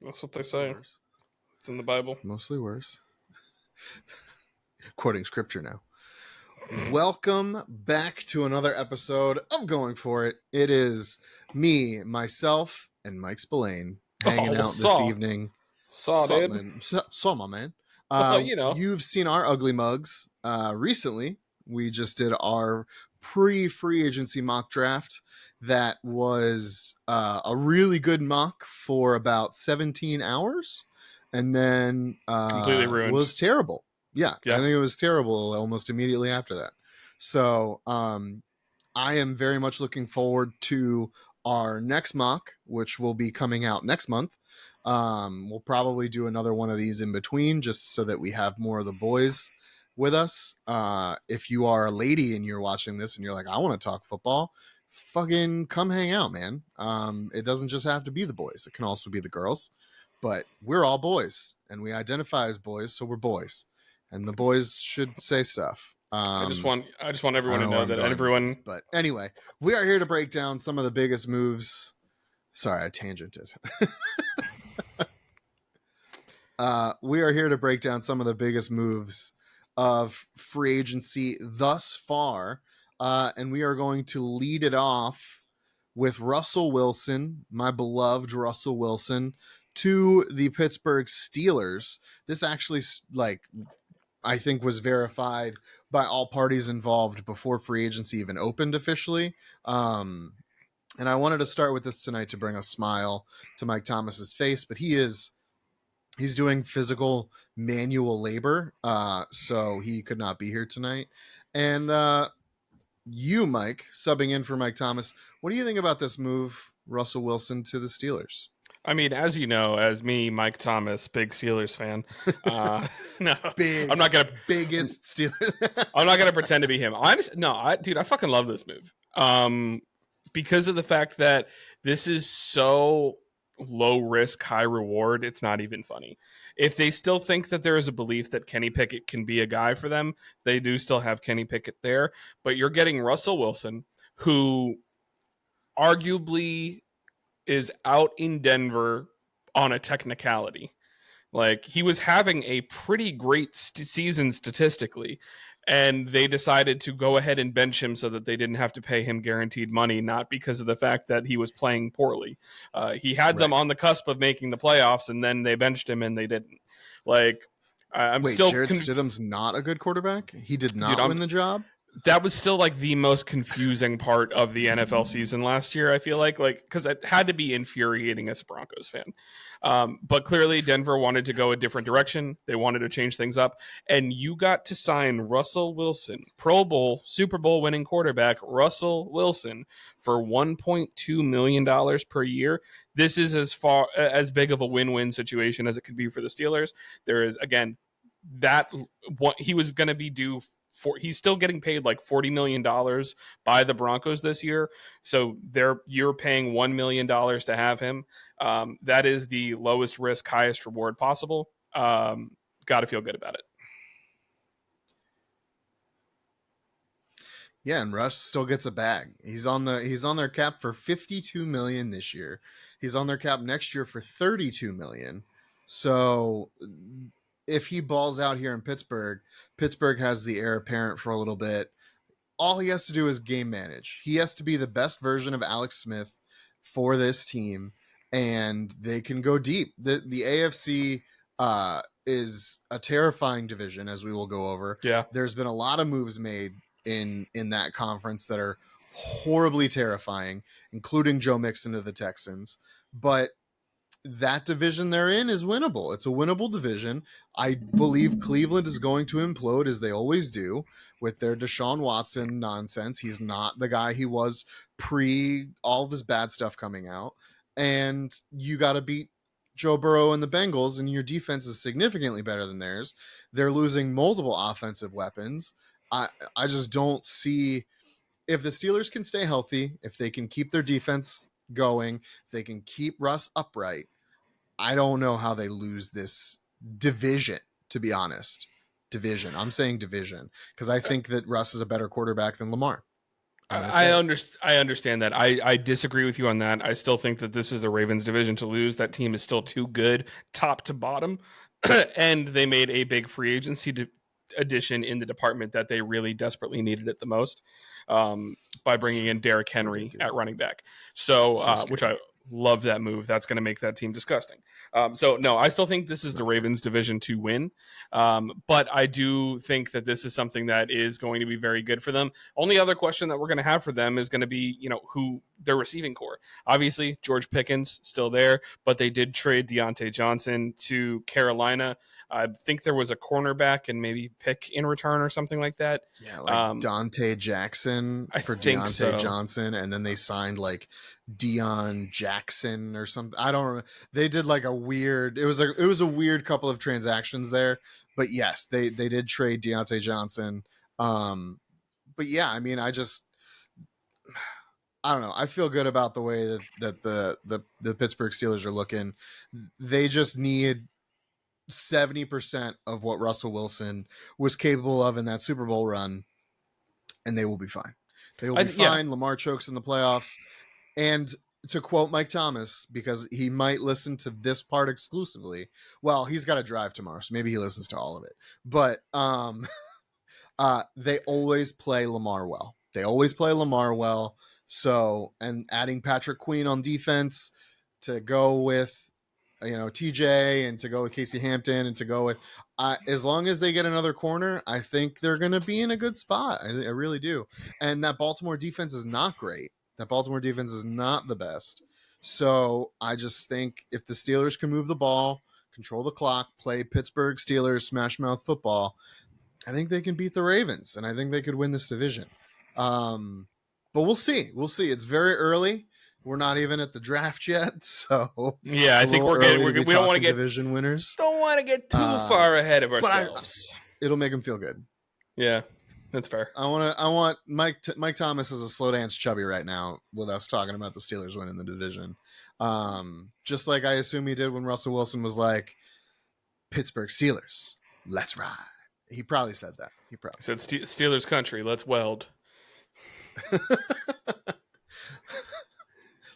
That's what they say. It's in the Bible. Mostly worse. Quoting scripture now. Welcome back to another episode of Going For It. It is me, myself, and Mike Spillane hanging out this evening. Saw, dude. Man. Saw, my man. You've seen our ugly mugs. Recently, we just did our pre-free agency mock draft. That was a really good mock for about 17 hours. And then completely ruined. Was terrible. Yeah, I think it was terrible almost immediately after that. So I am very much looking forward to our next mock, which will be coming out next month. We'll probably do another one of these in between just so that we have more of the boys with us. If you are a lady and you're watching this and you're like, I want to talk football, fucking come hang out, man. It doesn't just have to be the boys. It can also be the girls. But we're all boys, and we identify as boys, so we're boys. And the boys should say stuff. I just want everyone to know that everyone. But anyway, we are here to break down some of the biggest moves. Sorry, I tangented. We are here to break down some of the biggest moves of free agency thus far. And we are going to lead it off with Russell Wilson, my beloved Russell Wilson, to the Pittsburgh Steelers. This actually, I think, was verified by all parties involved before free agency even opened officially. And I wanted to start with this tonight to bring a smile to Mike Thomas's face, but he's doing physical manual labor. So he could not be here tonight. And you, Mike, subbing in for Mike Thomas, what do you think about this move, Russell Wilson to the Steelers? I mean, as you know, as me, Mike Thomas, big Steelers fan. No, I'm not gonna biggest Steelers. I'm not gonna pretend to be him. I fucking love this move. Because of the fact that this is so low risk, high reward. It's not even funny. If they still think that there is a belief that Kenny Pickett can be a guy for them, they do still have Kenny Pickett there. But you're getting Russell Wilson, who arguably is out in Denver on a technicality. Like, he was having a pretty great season statistically, and they decided to go ahead and bench him so that they didn't have to pay him guaranteed money, not because of the fact that he was playing poorly. He had them on the cusp of making the playoffs, and then they benched him, and they didn't. Like, Jarrett Stidham's not a good quarterback? He did not win the job? That was still like the most confusing part of the NFL season last year, I feel like because it had to be infuriating as a Broncos fan. But clearly Denver wanted to go a different direction. They wanted to change things up. And you got to sign Russell Wilson, Pro Bowl, Super Bowl winning quarterback, Russell Wilson, for $1.2 million per year. This is as big of a win-win situation as it could be for the Steelers. There is, again, that what he was going to be due for. He's still getting paid like $40 million by the Broncos this year. So you're paying $1 million to have him. That is the lowest risk, highest reward possible. Got to feel good about it. Yeah, and Russ still gets a bag. He's on their cap for $52 million this year. He's on their cap next year for $32 million. So if he balls out here in Pittsburgh has the heir apparent for a little bit. All he has to do is game manage. He has to be the best version of Alex Smith for this team, and they can go deep. The AFC is a terrifying division, as we will go over. Yeah, there's been a lot of moves made in that conference that are horribly terrifying, including Joe Mixon to the Texans. But that division they're in is winnable. It's a winnable division. I believe Cleveland is going to implode, as they always do, with their Deshaun Watson nonsense. He's not the guy he was pre all this bad stuff coming out. And you got to beat Joe Burrow and the Bengals, and your defense is significantly better than theirs. They're losing multiple offensive weapons. I just don't see, if the Steelers can stay healthy, if they can keep their defense going, if they can keep Russ upright, I don't know how they lose this division, to be honest. I'm saying division, because I think that Russ is a better quarterback than Lamar. I understand that. I disagree with you on that. I still think that this is the Ravens division to lose. That team is still too good, top to bottom, and they made a big free agency addition in the department that they really desperately needed it the most, by bringing in Derrick Henry at running back. So which I love that move. That's going to make that team disgusting. So no, I still think this is the Ravens division to win. But I do think that this is something that is going to be very good for them. Only other question that we're going to have for them is going to be, who their receiving core. Obviously, George Pickens still there, but they did trade Deontay Johnson to Carolina. I think there was a cornerback and maybe pick in return or something like that. Yeah, like Dante Jackson for Deontay Johnson, and then they signed like Deion Jackson or something. I don't remember. They did like a weird. It was a weird couple of transactions there. But yes, they did trade Deontay Johnson. But yeah, I mean, I don't know. I feel good about the way that the Pittsburgh Steelers are looking. They just need 70% of what Russell Wilson was capable of in that Super Bowl run, and they will be fine. They will be fine. Yeah. Lamar chokes in the playoffs. And to quote Mike Thomas, because he might listen to this part exclusively. Well, he's got to drive tomorrow, so maybe he listens to all of it. But they always play Lamar well. So, and adding Patrick Queen on defense to go with, TJ, and to go with Casey Hampton, and to go with, as long as they get another corner, I think they're going to be in a good spot. I really do. And that Baltimore defense is not great. That Baltimore defense is not the best. So I just think if the Steelers can move the ball, control the clock, play Pittsburgh Steelers smash mouth football, I think they can beat the Ravens, and I think they could win this division. But we'll see. It's very early. We're not even at the draft yet, so yeah, I think we don't want to get division winners. Don't want to get too far ahead of ourselves. It'll make them feel good. Yeah, that's fair. I want Mike Thomas is a slow dance chubby right now with us talking about the Steelers winning the division. Just like I assume he did when Russell Wilson was like, Pittsburgh Steelers, let's ride. He probably said that. He said Steelers country, let's weld.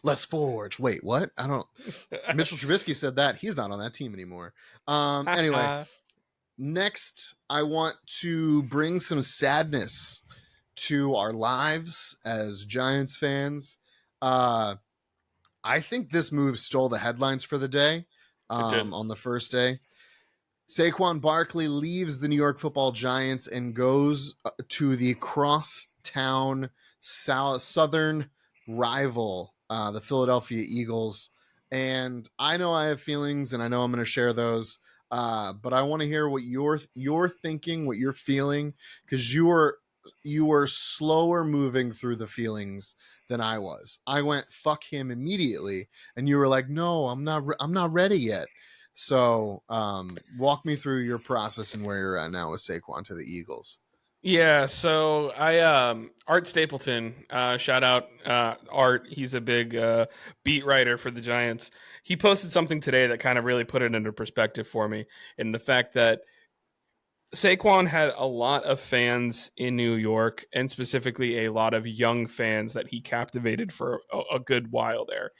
Let's forge. Wait, what? I don't. Mitchell Trubisky said that. He's not on that team anymore. Anyway, next, I want to bring some sadness to our lives as Giants fans. I think this move stole the headlines for the day on the first day. Saquon Barkley leaves the New York Football Giants and goes to the crosstown southern rival, the Philadelphia Eagles. And I know I have feelings, and I know I'm going to share those. But I want to hear what you're thinking, what you're feeling, because you were slower moving through the feelings than I was. I went fuck him immediately, and you were like, no, I'm not ready yet. So walk me through your process and where you're at now with Saquon to the Eagles. Yeah, so Art Stapleton, shout out Art. He's a big beat writer for the Giants. He posted something today that kind of really put it into perspective for me, in the fact that Saquon had a lot of fans in New York, and specifically a lot of young fans that he captivated for a good while there.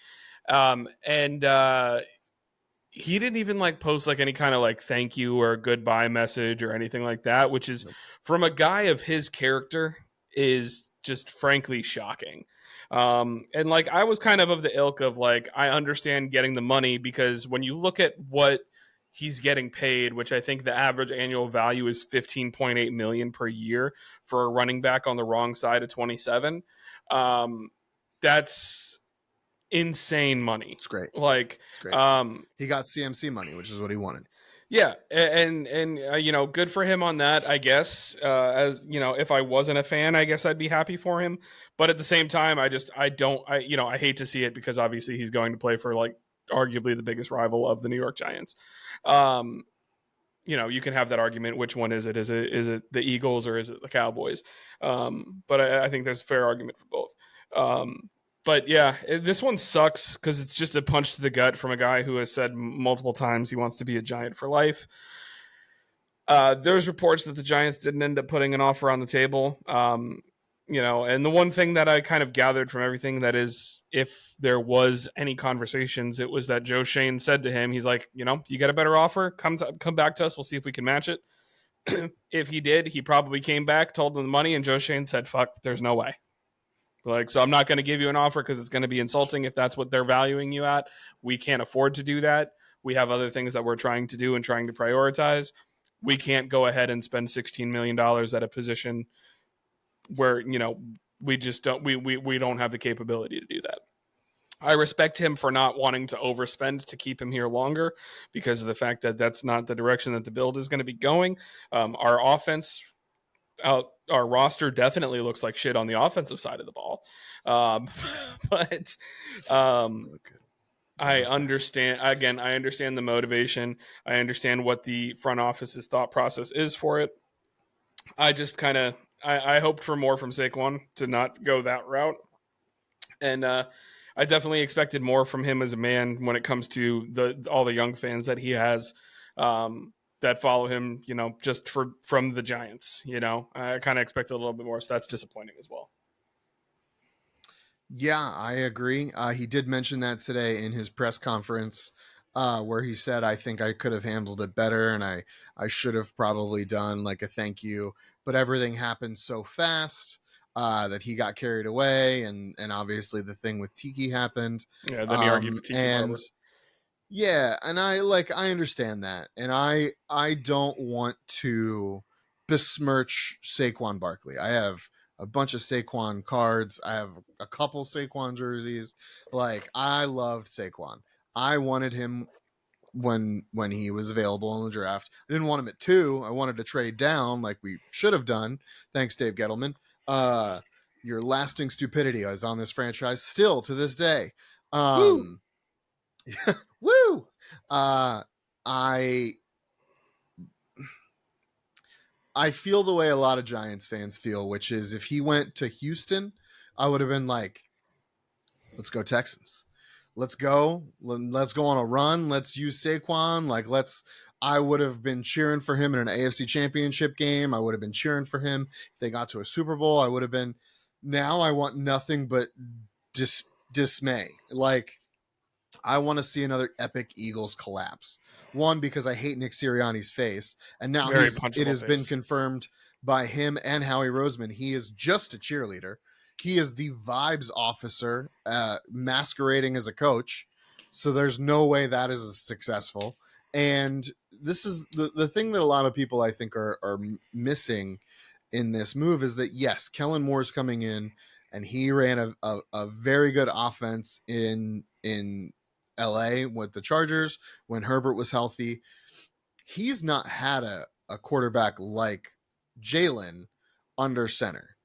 He didn't even post any kind of thank you or goodbye message or anything like that, which is from a guy of his character is just frankly shocking. And I was kind of the ilk of I understand getting the money, because when you look at what he's getting paid, which I think the average annual value is $15.8 million per year for a running back on the wrong side of 27. That's insane money. It's great. It's great. He got CMC money, which is what he wanted. Yeah, and good for him on that, I guess. As if I wasn't a fan, I guess I'd be happy for him. But at the same time, I hate to see it, because obviously he's going to play for arguably the biggest rival of the New York Giants. You can have that argument. Which one is it? Is it the Eagles or is it the Cowboys? But I think there's a fair argument for both. But yeah, this one sucks because it's just a punch to the gut from a guy who has said multiple times he wants to be a Giant for life. There's reports that the Giants didn't end up putting an offer on the table. And the one thing that I kind of gathered from everything that is, if there was any conversations, it was that Joe Shane said to him, he's like, you got a better offer, come back to us, we'll see if we can match it. If he did, he probably came back, told them the money, and Joe Shane said, fuck, there's no way. Like, so I'm not going to give you an offer because it's going to be insulting if that's what they're valuing you at. We can't afford to do that. We have other things that we're trying to do and trying to prioritize. We can't go ahead and spend $16 million at a position where, we just we don't have the capability to do that. I respect him for not wanting to overspend to keep him here longer because of the fact that that's not the direction that the build is going to be going. Our offense, our roster definitely looks like shit on the offensive side of the ball. But I understand, again, I understand the motivation. I understand what the front office's thought process is for it. I just kind of, I hoped for more from Saquon to not go that route. And I definitely expected more from him as a man when it comes to all the young fans that he has that follow him, just from the Giants. I kind of expected a little bit more, so that's disappointing as well. Yeah, I agree. He did mention that today in his press conference where he said, I think I could have handled it better and I should have probably done like a thank you, but everything happened so fast that he got carried away. And obviously the thing with Tiki happened. Yeah, then he argued with Tiki Barber. Yeah, and I understand that. And I don't want to besmirch Saquon Barkley. I have a bunch of Saquon cards. I have a couple Saquon jerseys. Like, I loved Saquon. I wanted him when he was available in the draft. I didn't want him at 2. I wanted to trade down like we should have done. Thanks, Dave Gettleman. Your lasting stupidity is on this franchise still to this day. Woo! Woo! I feel the way a lot of Giants fans feel, which is if he went to Houston, I would have been like, let's go Texans. Let's go. Let's go on a run. Let's use Saquon. I would have been cheering for him in an AFC championship game. I would have been cheering for him if they got to a Super Bowl. I would have been. Now I want nothing but dismay. Like, I want to see another epic Eagles collapse. One, because I hate Nick Sirianni's face, and now it has been confirmed by him and Howie Roseman. He is just a cheerleader. He is the vibes officer masquerading as a coach. So there's no way that is successful. And this is the thing that a lot of people, I think, are missing in this move is that, yes, Kellen Moore's coming in, and he ran a very good offense in LA with the Chargers when Herbert was healthy. He's not had a quarterback like Jalen under center.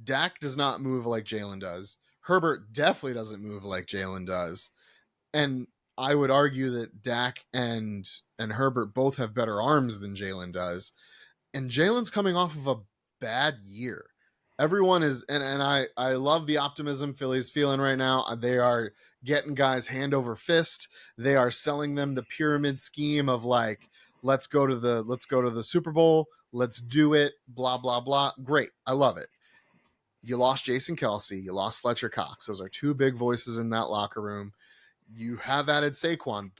Dak does not move like Jalen does. Herbert definitely doesn't move like Jalen does. And I would argue that Dak and Herbert both have better arms than Jalen does. And Jalen's coming off of a bad year. Everyone is, and I love the optimism Philly's feeling right now. They are getting guys hand over fist. They are selling them the pyramid scheme of like, let's go to the Super Bowl. Let's do it. Blah, blah, blah. Great. I love it. You lost Jason Kelsey. You lost Fletcher Cox. Those are 2 big voices in that locker room. You have added Saquon,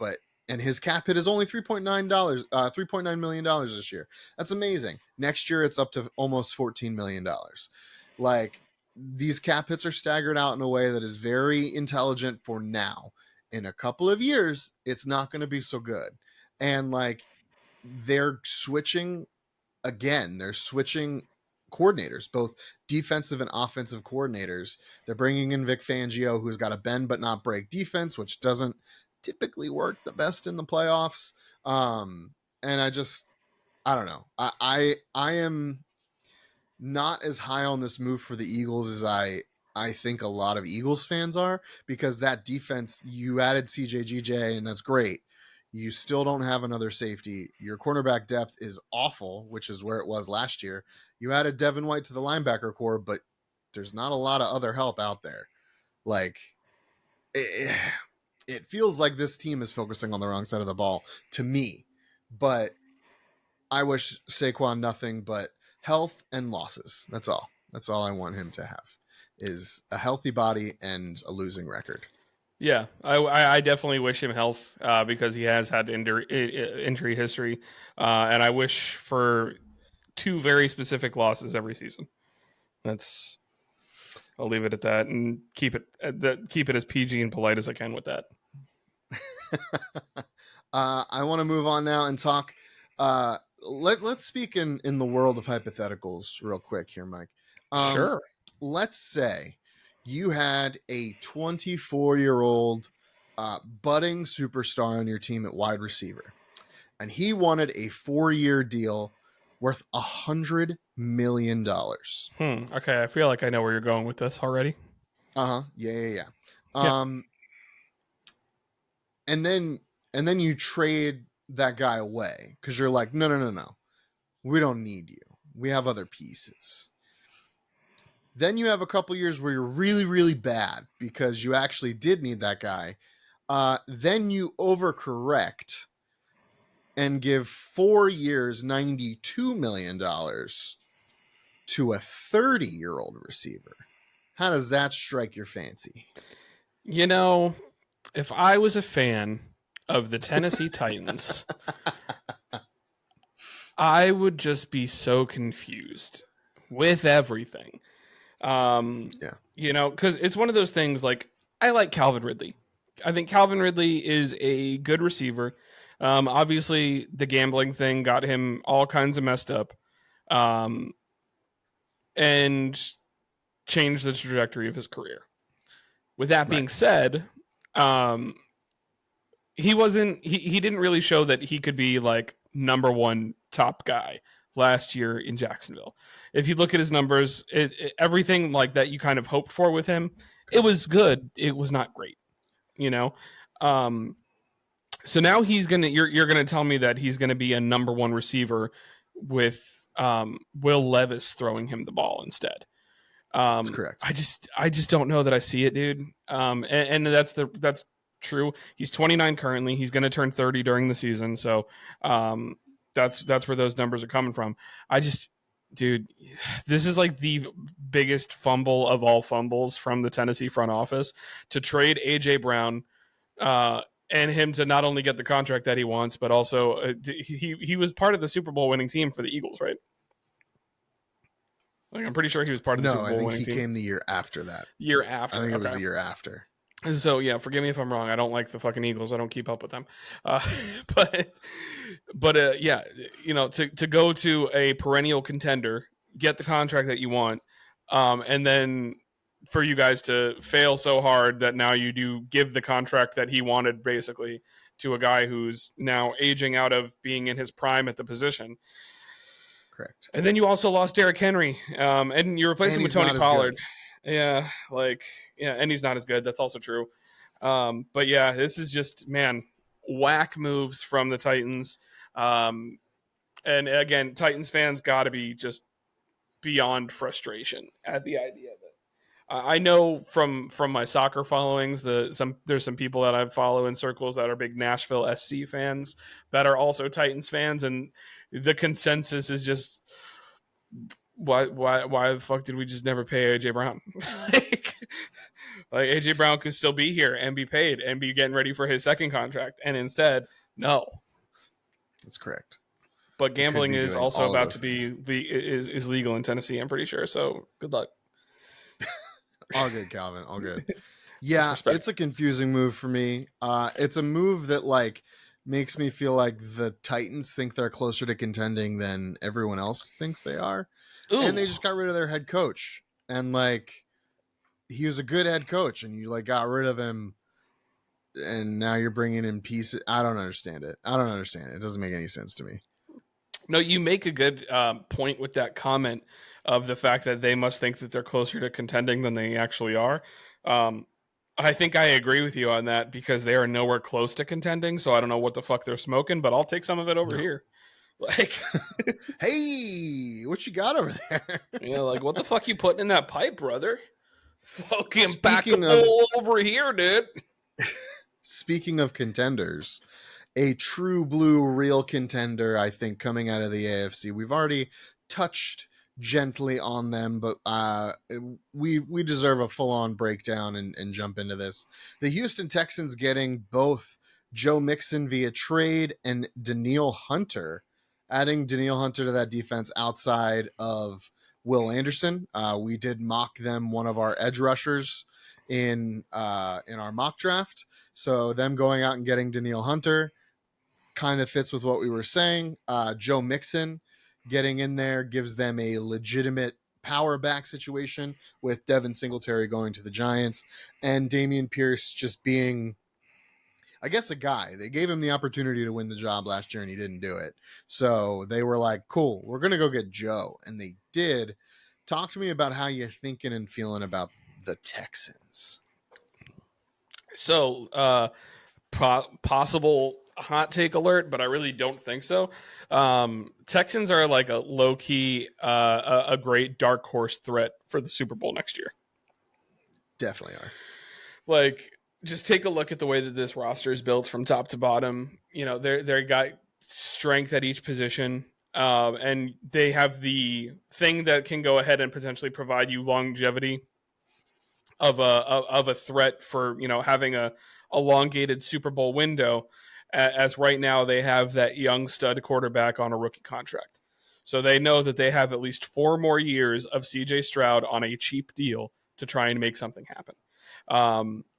and his cap hit is only $3.9 million this year. That's amazing. Next year, it's up to almost $14 million. Like, these cap hits are staggered out in a way that is very intelligent for now. In a couple of years, it's not going to be so good. And like, they're switching again. They're switching coordinators, both defensive and offensive coordinators. They're bringing in Vic Fangio, who's got a bend but not break defense, which doesn't typically work the best in the playoffs. And I don't know. I am not as high on this move for the Eagles as I think a lot of Eagles fans are, because that defense, you added CJGJ and that's great. You still don't have another safety. Your cornerback depth is awful, which is where it was last year. You added Devin White to the linebacker core, but there's not a lot of other help out there. Like, it feels like this team is focusing on the wrong side of the ball to me. But I wish Saquon nothing but health and losses. That's all. That's all I want him to have, is a healthy body and a losing record. Yeah, I definitely wish him health because he has had injury history, and I wish for 2 very specific losses every season. I'll leave it at that and keep it as PG and polite as I can with that. I want to move on now and talk. Let's speak in the world of hypotheticals real quick here, Mike. Sure. Let's say you had a 24-year-old budding superstar on your team at wide receiver, and he wanted a 4-year deal worth $100 million. Okay, I feel like I know where you're going with this already. Yeah. Yeah. And then you trade that guy away because you're like, no, we don't need you. We have other pieces. Then you have a couple years where you're really, really bad because you actually did need that guy. Then you overcorrect and give 4 years, $92 million to a 30-year-old receiver. How does that strike your fancy? You know, if I was a fan of the Tennessee Titans, I would just be so confused with everything. You know, because it's one of those things like I like Calvin Ridley. I think Calvin Ridley is a good receiver. Obviously, the gambling thing got him all kinds of messed up and changed the trajectory of his career. With that being said, he didn't really show that he could be like number one top guy last year in Jacksonville. If you look at his numbers, everything like that you kind of hoped for with him, it was good. It was not great, you know? So now you're going to tell me that he's going to be a number one receiver with Will Levis throwing him the ball instead. That's correct. I just don't know that I see it, dude. And that's true. He's 29 currently. He's going to turn 30 during the season. So that's where those numbers are coming from. Dude, this is like the biggest fumble of all fumbles from the Tennessee front office to trade AJ Brown and him to not only get the contract that he wants, but also he was part of the Super Bowl winning team for the Eagles, right? Like, I'm pretty sure he was part of the Super Bowl winning team. No, I think he came the year after that. Year after. I think it was the year after. So, yeah, forgive me if I'm wrong. I don't like the fucking Eagles. I don't keep up with them. But yeah, you know, to go to a perennial contender, get the contract that you want, and then for you guys to fail so hard that now you do give the contract that he wanted basically to a guy who's now aging out of being in his prime at the position. Correct. And then you also lost Derrick Henry, and you replaced him with Tony Pollard. Yeah, and he's not as good. That's also true. But yeah, this is just, man, whack moves from the Titans. And again, Titans fans got to be just beyond frustration at the idea of it. I know from my soccer followings, there's some people that I follow in circles that are big Nashville SC fans that are also Titans fans, and the consensus is just why the fuck did we just never pay AJ Brown? like AJ Brown could still be here and be paid and be getting ready for his second contract, and instead, no. That's correct. But gambling is also about to be is legal in Tennessee, I'm pretty sure. So good luck. All good, Calvin. All good. Yeah, it's a confusing move for me. It's a move that like makes me feel like the Titans think they're closer to contending than everyone else thinks they are. Ooh. And they just got rid of their head coach. And like he was a good head coach and you like got rid of him and now you're bringing in pieces. I don't understand it. It doesn't make any sense to me. No, you make a good point with that comment of the fact that they must think that they're closer to contending than they actually are. I think I agree with you on that because they are nowhere close to contending. So I don't know what the fuck they're smoking, but I'll take some of it over here. Like, hey, what you got over there? Yeah, like what the fuck you putting in that pipe, brother? Fucking back the bowl over here, dude. Speaking of contenders, a true blue real contender, I think, coming out of the AFC. We've already touched gently on them, but we deserve a full-on breakdown and jump into this. The Houston Texans getting both Joe Mixon via trade and Danielle Hunter, adding Danielle Hunter to that defense outside of Will Anderson. We did mock them one of our edge rushers in our mock draft, so them going out and getting Danielle Hunter kind of fits with what we were saying. Joe Mixon getting in there gives them a legitimate power back situation with Devin Singletary going to the Giants and Dameon Pierce just being, I guess, a guy. They gave him the opportunity to win the job last year and he didn't do it. So they were like, cool, we're going to go get Joe. And they did. Talk to me about how you're thinking and feeling about the Texans. So, possible hot take alert, but I really don't think so. Texans are like a low key, a great dark horse threat for the Super Bowl next year. Definitely are. Like, just take a look at the way that this roster is built from top to bottom. You know, they got strength at each position, and they have the thing that can go ahead and potentially provide you longevity of a threat for, you know, having a elongated Super Bowl window, as right now they have that young stud quarterback on a rookie contract. So they know that they have at least 4 more years of CJ Stroud on a cheap deal to try and make something happen.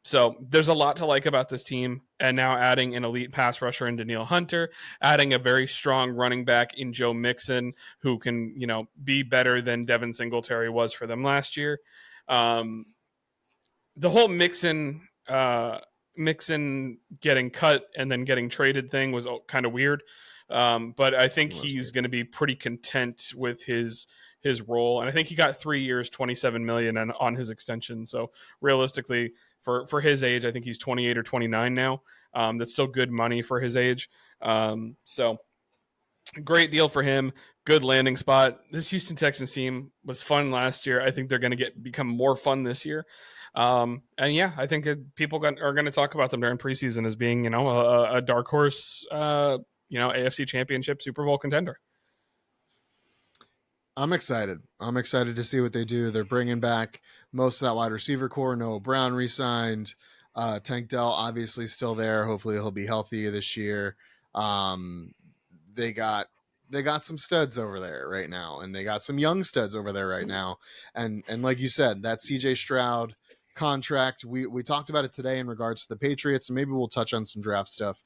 So there's a lot to like about this team, and now adding an elite pass rusher in Danielle Hunter, adding a very strong running back in Joe Mixon, who can, you know, be better than Devin Singletary was for them last year. The whole Mixon getting cut and then getting traded thing was kind of weird. But I think he's going to be pretty content with his role. And I think he got 3 years, $27 million on his extension. So realistically, for his age, I think he's 28 or 29 now. That's still good money for his age. So great deal for him. Good landing spot. This Houston Texans team was fun last year. I think they're going to become more fun this year. And yeah, I think people are going to talk about them during preseason as being, you know, a dark horse, you know, AFC Championship, Super Bowl contender. I'm excited. I'm excited to see what they do. They're bringing back most of that wide receiver core. Noah Brown re-signed. Tank Dell obviously still there. Hopefully he'll be healthy this year. They got some studs over there right now, and they got some young studs over there right now. And like you said, that CJ Stroud contract, we talked about it today in regards to the Patriots, and maybe we'll touch on some draft stuff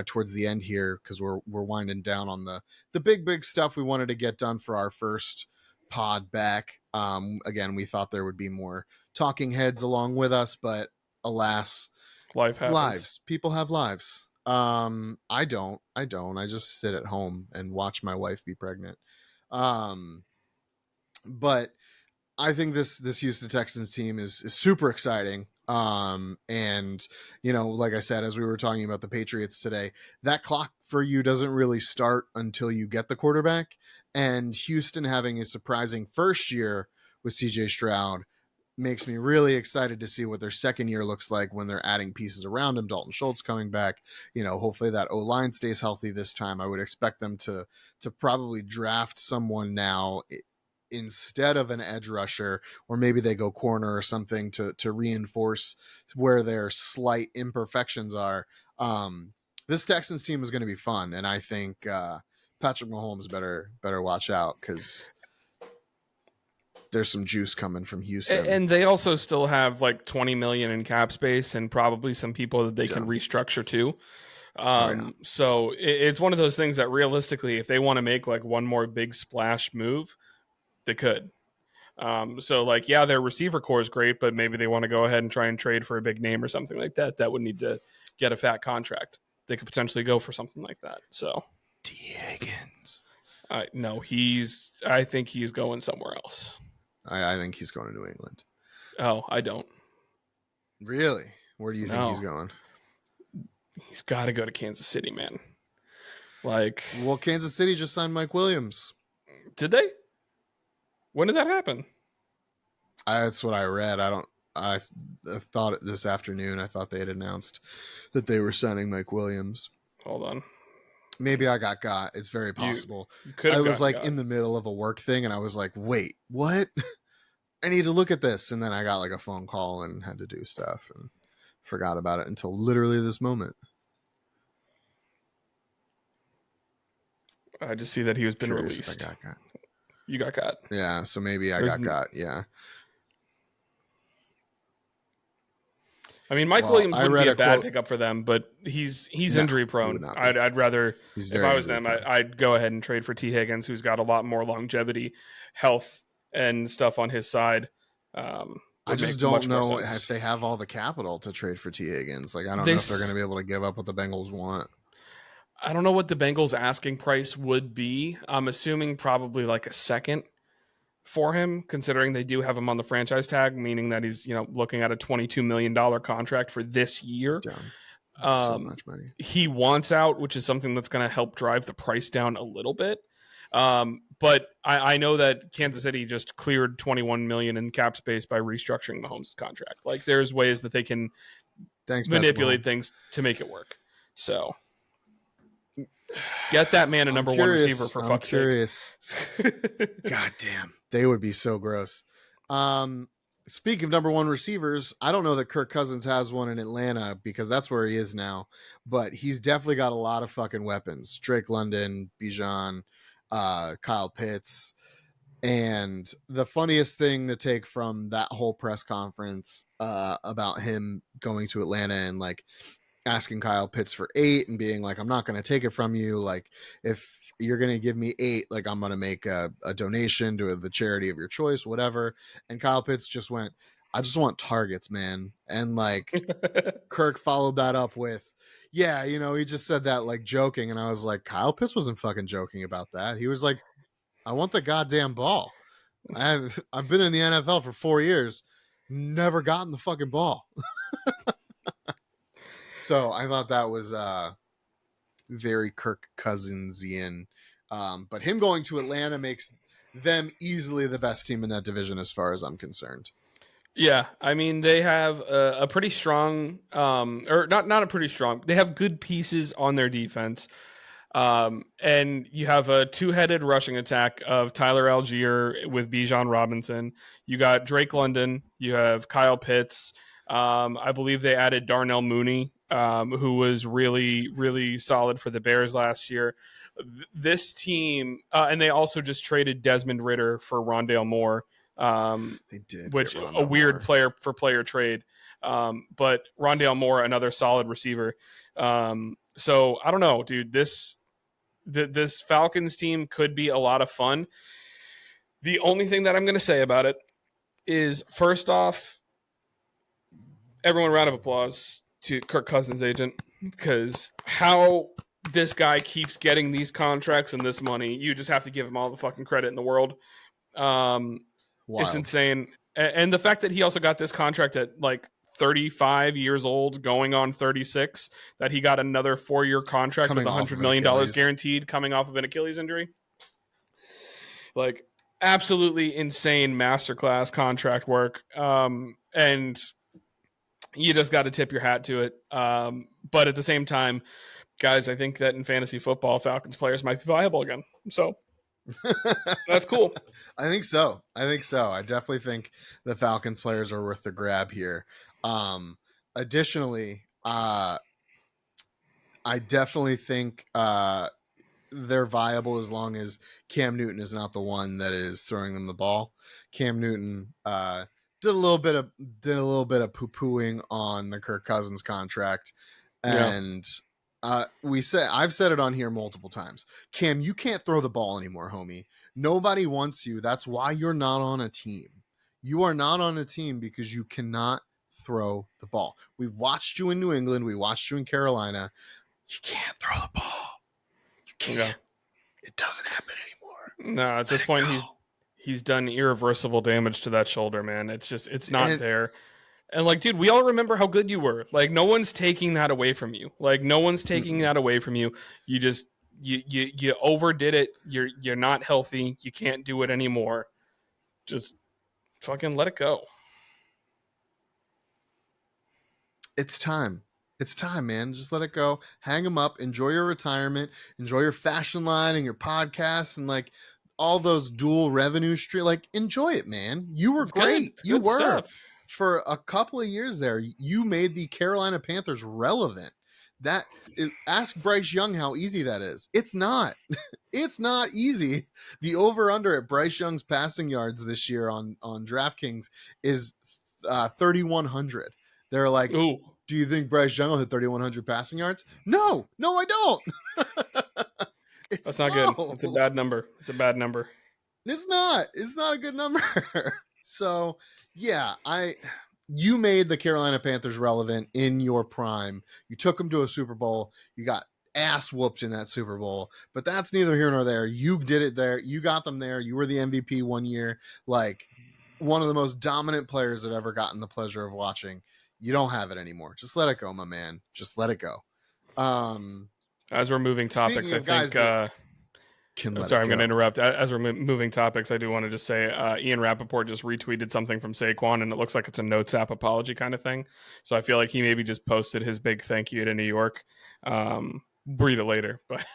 towards the end here, because we're winding down on the big stuff we wanted to get done for our first pod back. Again, we thought there would be more talking heads along with us, but alas, life happens. Lives. People have lives. I don't. I just sit at home and watch my wife be pregnant. But I think this Houston Texans team is super exciting. And, you know, like I said, as we were talking about the Patriots today, that clock for you doesn't really start until you get the quarterback. And Houston having a surprising first year with CJ Stroud makes me really excited to see what their second year looks like when they're adding pieces around him. Dalton Schultz coming back, you know, hopefully that O-line stays healthy this time. I would expect them to probably draft someone now instead of an edge rusher, or maybe they go corner or something to reinforce where their slight imperfections are. This Texans team is going to be fun, and I think Patrick Mahomes better watch out, because there's some juice coming from Houston. And they also still have like 20 million in cap space and probably some people that they can restructure too. So it's one of those things that realistically, if they want to make like one more big splash move, they could. So like, yeah, their receiver core is great, but maybe they want to go ahead and try and trade for a big name or something like that. That would need to get a fat contract. They could potentially go for something like that. So T. Higgins. No, I think he's going somewhere else. I think he's going to New England. Oh, I don't. Really? Where do you think he's going? He's got to go to Kansas City, man. Like, well, Kansas City just signed Mike Williams. Did they? When did that happen? That's what I read. I thought this afternoon, I thought they had announced that they were signing Mike Williams. Hold on. Maybe I got. It's very possible. You could I have was gotten like got. in the middle of a work thing and I was like, wait, what? I need to look at this. And then I got like a phone call and had to do stuff and forgot about it until literally this moment. I just see that he has been Curious if released. I got. You got got. Yeah, so maybe I got. Yeah. I mean, Mike Williams wouldn't be a bad quote. pickup for them, but he's injury prone. I'd rather, He's if I was them, I'd go ahead and trade for T. Higgins, who's got a lot more longevity, health, and stuff on his side. I just don't know if they have all the capital to trade for T. Higgins. Like, I don't know if they're going to be able to give up what the Bengals want. I don't know what the Bengals asking price would be. I'm assuming probably like a second for him, considering they do have him on the franchise tag, meaning that he's, looking at a $22 million contract for this year. So much money. He wants out, which is something that's going to help drive the price down a little bit. But I know that Kansas City just cleared $21 million in cap space by restructuring Mahomes' contract. Like, there's ways that they can manipulate things to make it work. So get that man a number one receiver for fuck's sake. God damn. They would be so gross. Speaking of number one receivers, I don't know that Kirk Cousins has one in Atlanta because that's where he is now, but he's definitely got a lot of fucking weapons. Drake London, Bijan, Kyle Pitts. And the funniest thing to take from that whole press conference about him going to Atlanta and like asking Kyle Pitts for 8 and being like, I'm not going to take it from you. Like, if you're going to give me 8, like, I'm going to make a donation to the charity of your choice, whatever. And Kyle Pitts just went, I just want targets, man. And like Kirk followed that up with, yeah, he just said that like joking. And I was like, Kyle Pitts wasn't fucking joking about that. He was like, I want the goddamn ball. I've been in the NFL for 4 years, never gotten the fucking ball. So I thought that was very Kirk Cousinsian. But him going to Atlanta makes them easily the best team in that division as far as I'm concerned. Yeah, I mean, they have a pretty strong, or not a pretty strong, they have good pieces on their defense. And you have a two-headed rushing attack of Tyler Algier with Bijan Robinson. You got Drake London. You have Kyle Pitts. I believe they added Darnell Mooney, who was really, really solid for the Bears last year. This team, and they also just traded Desmond Ridder for Rondale Moore. They did, which a weird player for player trade. But Rondale Moore, another solid receiver. So I don't know, dude. This Falcons team could be a lot of fun. The only thing that I'm going to say about it is, first off, everyone round of applause to Kirk Cousins' agent, because how this guy keeps getting these contracts and this money, you just have to give him all the fucking credit in the world. It's insane. And the fact that he also got this contract at like 35 years old, going on 36, that he got another 4-year contract with $100 million guaranteed coming off of an Achilles injury. Like, absolutely insane masterclass contract work. And you just got to tip your hat to it. But at the same time, guys, I think that in fantasy football, Falcons players might be viable again. So that's cool. I think so. I definitely think the Falcons players are worth the grab here. Additionally, I definitely think they're viable as long as Cam Newton is not the one that is throwing them the ball. Cam Newton did a little bit of poo-pooing on the Kirk Cousins contract, and I've said it on here multiple times. Cam, you can't throw the ball anymore, homie. Nobody wants you. That's why you're not on a team. You are not on a team because you cannot throw the ball. We watched you in New England. We watched you in Carolina. You can't throw the ball. You can't. Yeah. It doesn't happen anymore. No, at this point, he's done irreversible damage to that shoulder, man. It's not there. And like, dude, we all remember how good you were. Like, no one's taking that away from you. You just you overdid it. You're not healthy. You can't do it anymore. Just fucking let it go. It's time. It's time, man. Just let it go. Hang them up. Enjoy your retirement. Enjoy your fashion line and your podcast and like all those dual revenue stream. Like, enjoy it, man. You were It's good. great. It's You good were stuff. for a couple of years there. You made the Carolina Panthers relevant. Ask Bryce Young how easy that is. It's not. It's not easy. The over under at Bryce Young's passing yards this year on DraftKings is 3,100. They're like, Ooh, do you think Bryce Young will hit 3,100 passing yards? No, I don't. that's It's not good. low. It's a bad number. It's a bad number. It's not. It's not a good number. So yeah, you made the Carolina Panthers relevant in your prime. You took them to a Super Bowl. You got ass whooped in that Super Bowl, but that's neither here nor there. You did it there. You got them there. You were the MVP one year. Like one of the most dominant players I've ever gotten the pleasure of watching. You don't have it anymore. Just let it go, my man. Just let it go. As we're moving topics, Speaking I of guys think. that can I'm let sorry, it I'm going to go. interrupt. As we're moving topics, I do want to just say Ian Rappaport just retweeted something from Saquon, and it looks like it's a notes app apology kind of thing. So I feel like he maybe just posted his big thank you to New York. Read it later, but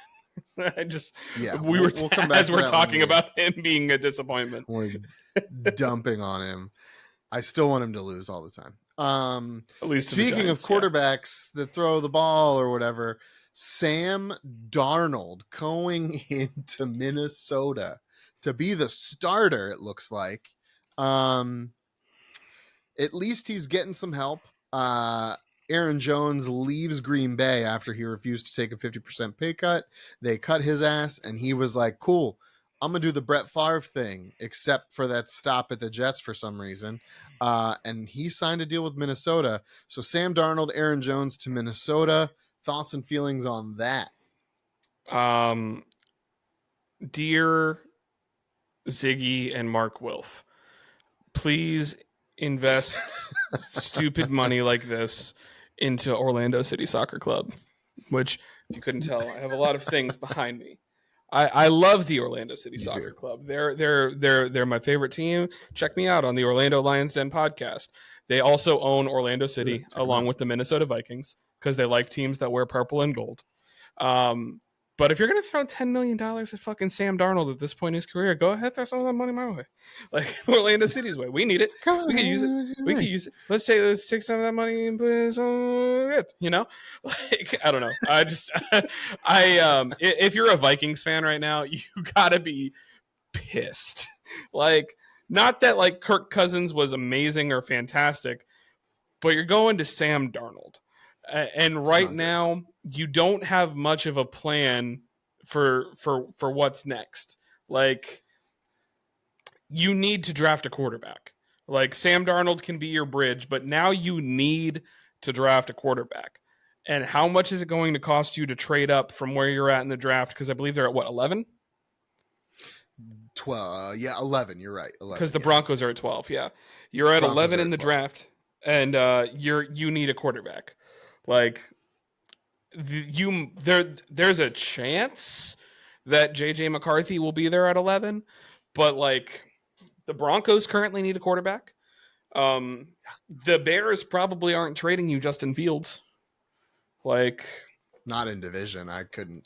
I just we'll come back as to we're that talking about him being a disappointment. we're dumping on him. I still want him to lose all the time. At least to the Speaking of Giants, yeah. quarterbacks that throw the ball or whatever, Sam Darnold going into Minnesota to be the starter, it looks like. At least he's getting some help. Aaron Jones leaves Green Bay after he refused to take a 50% pay cut. They cut his ass, and he was like, cool, I'm going to do the Brett Favre thing, except for that stop at the Jets for some reason. And he signed a deal with Minnesota. So Sam Darnold, Aaron Jones to Minnesota. Thoughts and feelings on that? Dear Ziggy and Mark Wilf, please invest stupid money like this into Orlando City Soccer Club, which, if you couldn't tell, I have a lot of things behind me. I love the Orlando City Soccer Club. They're my favorite team. Check me out on the Orlando Lions Den podcast. They also own Orlando City along with the Minnesota Vikings because they like teams that wear purple and gold. But if you're going to throw $10 million at fucking Sam Darnold at this point in his career, go ahead, throw some of that money my way. Like Orlando City's way. We need it. We could use it. We could use it. Let's take some of that money and put it somewhere good, you know? Like, I don't know. If you're a Vikings fan right now, you got to be pissed. Like, not that like Kirk Cousins was amazing or fantastic, but you're going to Sam Darnold. And right now, you don't have much of a plan for what's next. Like, you need to draft a quarterback. Like, Sam Darnold can be your bridge, but now you need to draft a quarterback. And how much is it going to cost you to trade up from where you're at in the draft? Because I believe they're at what, 11? 12. Yeah, 11. You're right. 11. Because the Broncos are at 12. Yeah, you're at 11 in the draft, and you need a quarterback. Like, there's a chance that JJ McCarthy will be there at 11, but like the Broncos currently need a quarterback. The Bears probably aren't trading you Justin Fields. Like, not in division. I couldn't.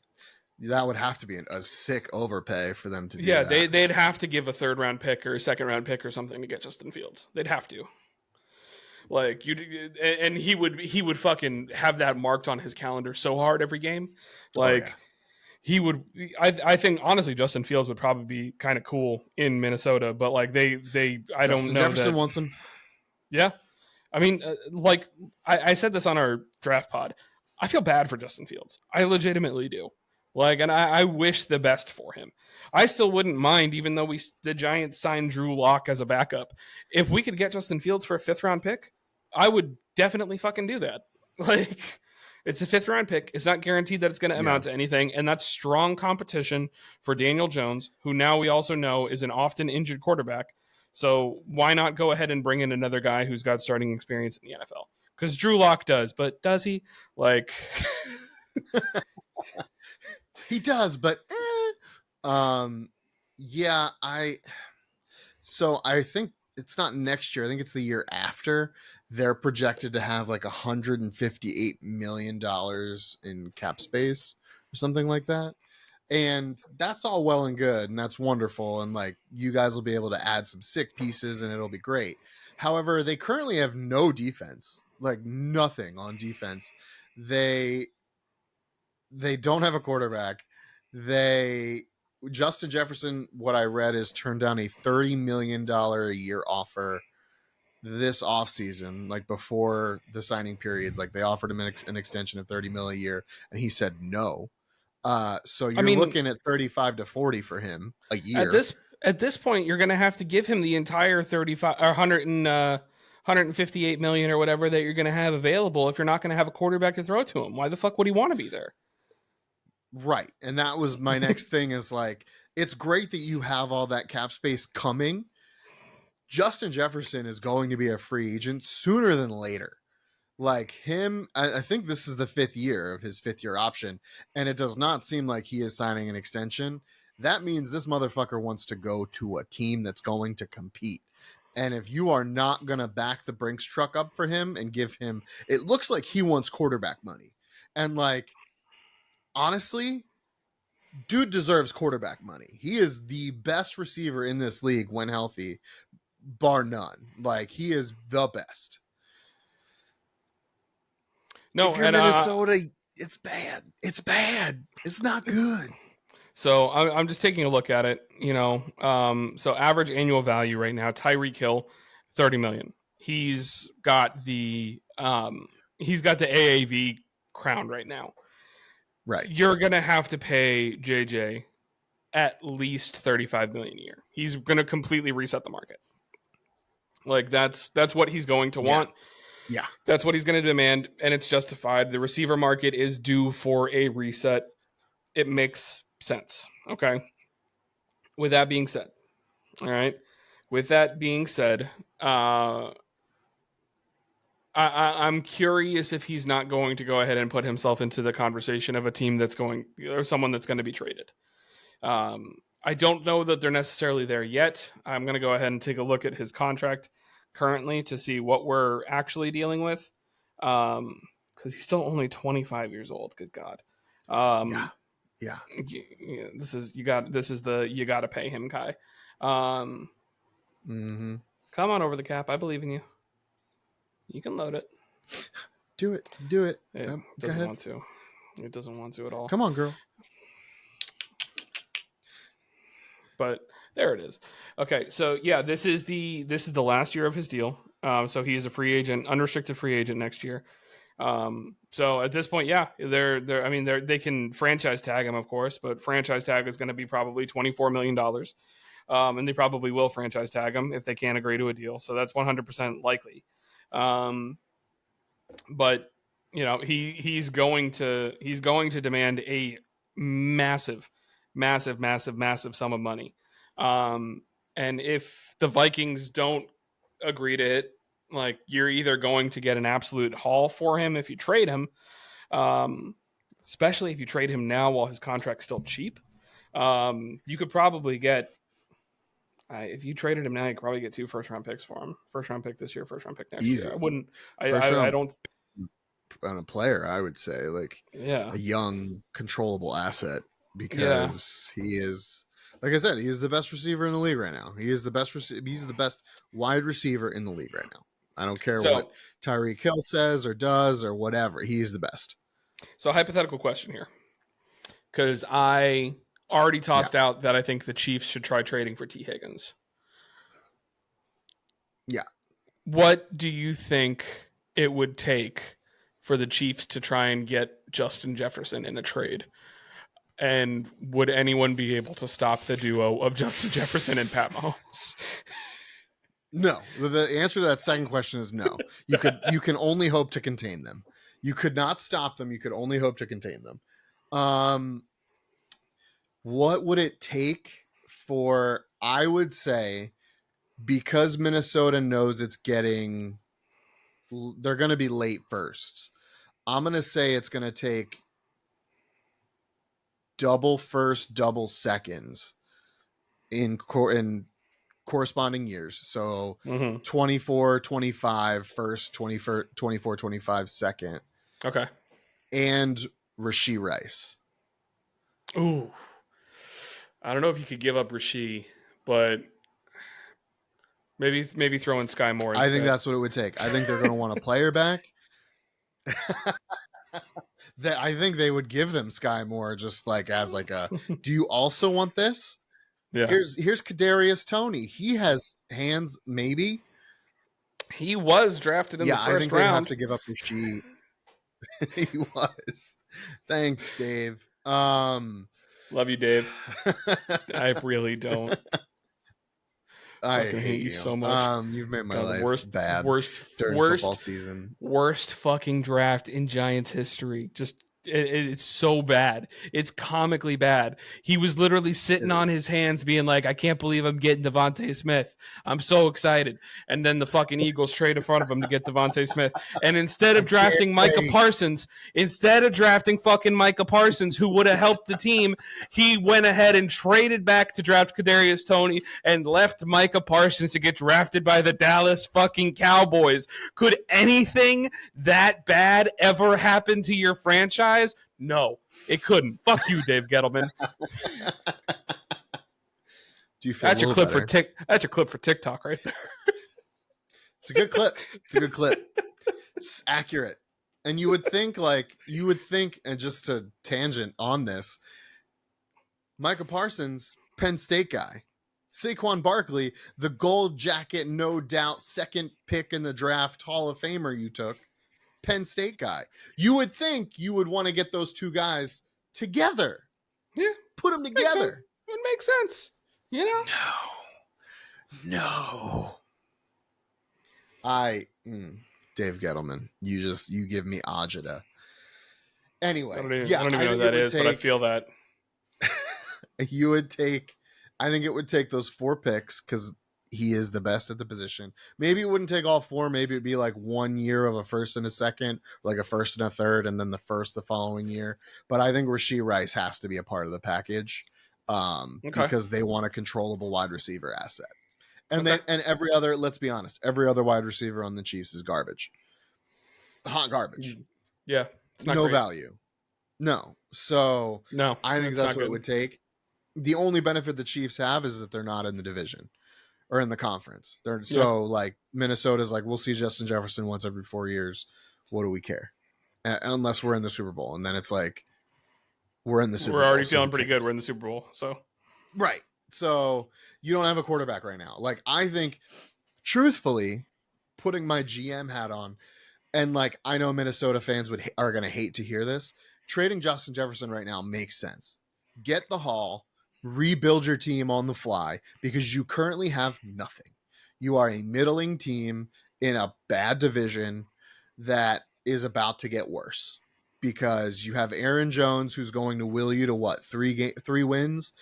That would have to be a sick overpay for them to do yeah, that. they'd have to give a 3rd round pick or a 2nd round pick or something to get Justin Fields. They'd have to. Like, and he would fucking have that marked on his calendar so hard every game. Like, he would. I think honestly, Justin Fields would probably be kind of cool in Minnesota, but like I don't know. Jefferson wants him. Yeah, I mean, like I said this on our draft pod. I feel bad for Justin Fields. I legitimately do. Like, and I wish the best for him. I still wouldn't mind, even though the Giants signed Drew Lock as a backup. If we could get Justin Fields for a 5th round pick, I would definitely fucking do that. Like, it's a 5th round pick. It's not guaranteed that it's going to amount to anything. And that's strong competition for Daniel Jones, who now we also know is an often injured quarterback. So why not go ahead and bring in another guy who's got starting experience in the NFL? Because Drew Lock does, but does he? Like, he does, but yeah, I think it's not next year. I think it's the year after they're projected to have like $158 million in cap space or something like that. And that's all well and good, and that's wonderful. And like, you guys will be able to add some sick pieces and it'll be great. However, they currently have no defense, like nothing on defense. They don't have a quarterback. Justin Jefferson, what I read, is turned down a $30 million a year offer this offseason, like before the signing periods. Like, they offered him an extension of $30 million a year, and he said no. So you're looking at 35 to 40 for him a year. At this point, you're going to have to give him the entire 35 or 158 million or whatever that you're going to have available if you're not going to have a quarterback to throw to him. Why the fuck would he want to be there? Right. And that was my next thing, is like, it's great that you have all that cap space coming. Justin Jefferson is going to be a free agent sooner than later. Like him, I think this is the 5th year of his 5th year option, and it does not seem like he is signing an extension. That means this motherfucker wants to go to a team that's going to compete. And if you are not going to back the Brinks truck up for him and give him, it looks like he wants quarterback money. And like, honestly, dude deserves quarterback money. He is the best receiver in this league when healthy, bar none. Like, he is the best. No, if you're Minnesota, it's bad. It's bad. It's not good. So I'm just taking a look at it, so average annual value right now, Tyreek Hill, $30 million. He's got the AAV crown right now. Right. You're going to have to pay JJ at least $35 million a year. He's going to completely reset the market. Like, that's what he's going to want. Yeah. That's what he's going to demand, and it's justified. The receiver market is due for a reset. It makes sense. Okay. With that being said, all right. With that being said, I'm curious if he's not going to go ahead and put himself into the conversation of a team that's going, or someone that's going to be traded. I don't know that they're necessarily there yet. I'm going to go ahead and take a look at his contract currently to see what we're actually dealing with. Because he's still only 25 years old. Good God. Yeah. This is you got to pay him, Kai. Come on over the cap. I believe in you. You can load it. Do it. It doesn't want to. It doesn't want to at all. Come on, girl. But there it is. Okay, so yeah, this is the last year of his deal. So he is a free agent, unrestricted free agent next year. So at this point, yeah, they can franchise tag him, of course, but franchise tag is going to be probably $24 million. And they probably will franchise tag him if they can't agree to a deal. So that's 100% likely. But he's going to demand a massive sum of money. And if the Vikings don't agree to it, like, you're either going to get an absolute haul for him if you trade him, especially if you trade him now while his contract's still cheap. You could probably get, if you traded him now, you could probably get 2 first-round picks for him. First-round pick this year, first-round pick next year. I wouldn't. I don't. On a player, I would say, like, a young, controllable asset, because he is, like I said, he is the best receiver in the league right now. He is the best. He's the best wide receiver in the league right now. I don't care what Tyreek Hill says or does or whatever. He's the best. So, hypothetical question here, because I already tossed out that I think the Chiefs should try trading for T. Higgins. Yeah. What do you think it would take for the Chiefs to try and get Justin Jefferson in a trade? And would anyone be able to stop the duo of Justin Jefferson and Pat Mahomes? No. The answer to that second question is no. You can only hope to contain them. You could not stop them. You could only hope to contain them. What would it take for, I would say, because Minnesota knows they're going to be late firsts, I'm going to say it's going to take double first, double seconds in corresponding years. So Mm-hmm. 24, 25 first, 24, 25 second. Okay. And Rashee Rice. Ooh. I don't know if you could give up Rashee, but maybe throw in Sky Moore instead. I think that's what it would take. I think they're going to want a player back. I think they would give them Sky Moore just like as like a, do you also want this? Yeah. Here's Kadarius Toney. He has hands, maybe. He was drafted in the first round. I think they'd have to give up Rashee. He was. Thanks, Dave. Love you, Dave. I really don't. I hate you so much. You've made my life bad. Worst football season. Worst fucking draft in Giants history. Just it's so bad. It's comically bad. He was literally sitting on his hands being like, I can't believe I'm getting Devontae Smith. I'm so excited. And then the fucking Eagles trade in front of him to get Devontae Smith. And instead of drafting Micah Parsons, who would have helped the team, he went ahead and traded back to draft Kadarius Toney and left Micah Parsons to get drafted by the Dallas fucking Cowboys. Could anything that bad ever happen to your franchise? No, it couldn't. Fuck you, Dave Gettleman. Do you feel that's your clip better? That's your clip for TikTok right there. It's a good clip. It's accurate. And you would think, and just to tangent on this, Micah Parsons, Penn State guy. Saquon Barkley, the gold jacket, no doubt, second pick in the draft, Hall of Famer you took. Penn State guy. You would think you would want to get those two guys together. Yeah. Put them together. It makes sense. You know? No. Dave Gettleman, you give me agita. Anyway. I don't even know what that is, but I feel that. I think it would take those 4 picks because he is the best at the position. Maybe it wouldn't take all 4. Maybe it'd be like 1 year of a first and a second, like a first and a third, and then the first the following year. But I think Rashee Rice has to be a part of the package because they want a controllable wide receiver asset. And every other, let's be honest, every other wide receiver on the Chiefs is garbage. Hot garbage. Yeah. It's not no great. Value. No. So no, I think that's what it would take. The only benefit the Chiefs have is that they're not in the division. Or in the conference. Like Minnesota's like, we'll see Justin Jefferson once every 4 years. What do we care? Unless we're in the Super Bowl. And then it's like, we're in the Super Bowl. We're already feeling pretty good. We're in the Super Bowl. So right. So you don't have a quarterback right now. Like, I think, truthfully, putting my GM hat on, and like, I know Minnesota fans are going to hate to hear this. Trading Justin Jefferson right now makes sense. Get the haul. Rebuild your team on the fly because you currently have nothing. You are a middling team in a bad division that is about to get worse because you have Aaron Jones, who's going to will you to what? 3 wins.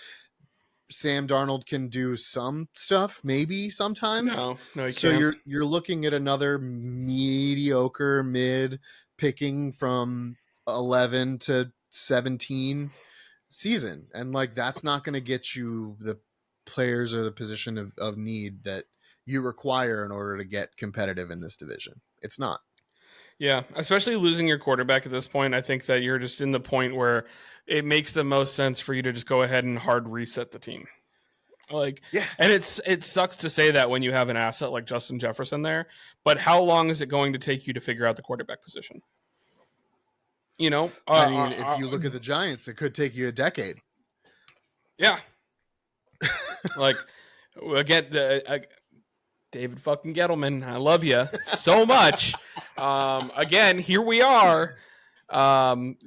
Sam Darnold can do some stuff, maybe sometimes. No, he can't. So you're looking at another mediocre mid picking from 11 to 17 season, and like that's not going to get you the players or the position of need that you require in order to get competitive in this division. It's not. Yeah, especially losing your quarterback at this point. I think that you're just in the point where it makes the most sense for you to just go ahead and hard reset the team. Like, yeah, and it sucks to say that when you have an asset like Justin Jefferson there, but how long is it going to take you to figure out the quarterback position? You know, I mean, if you look at the Giants, it could take you a decade. Yeah. Like, again, David fucking Gettleman, I love you so much. Again, here we are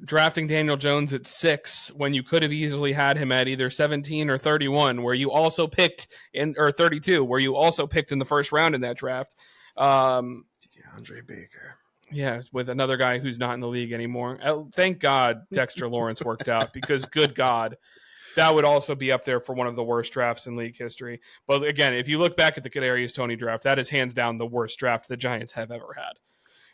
drafting Daniel Jones at 6 when you could have easily had him at either 17 or 31, where you also picked or 32, where you also picked in the first round in that draft. DeAndre Baker. Yeah, with another guy who's not in the league anymore. Thank God Dexter Lawrence worked out because, good God, that would also be up there for one of the worst drafts in league history. But again, if you look back at the Kadarius Toney draft, that is hands down the worst draft the Giants have ever had.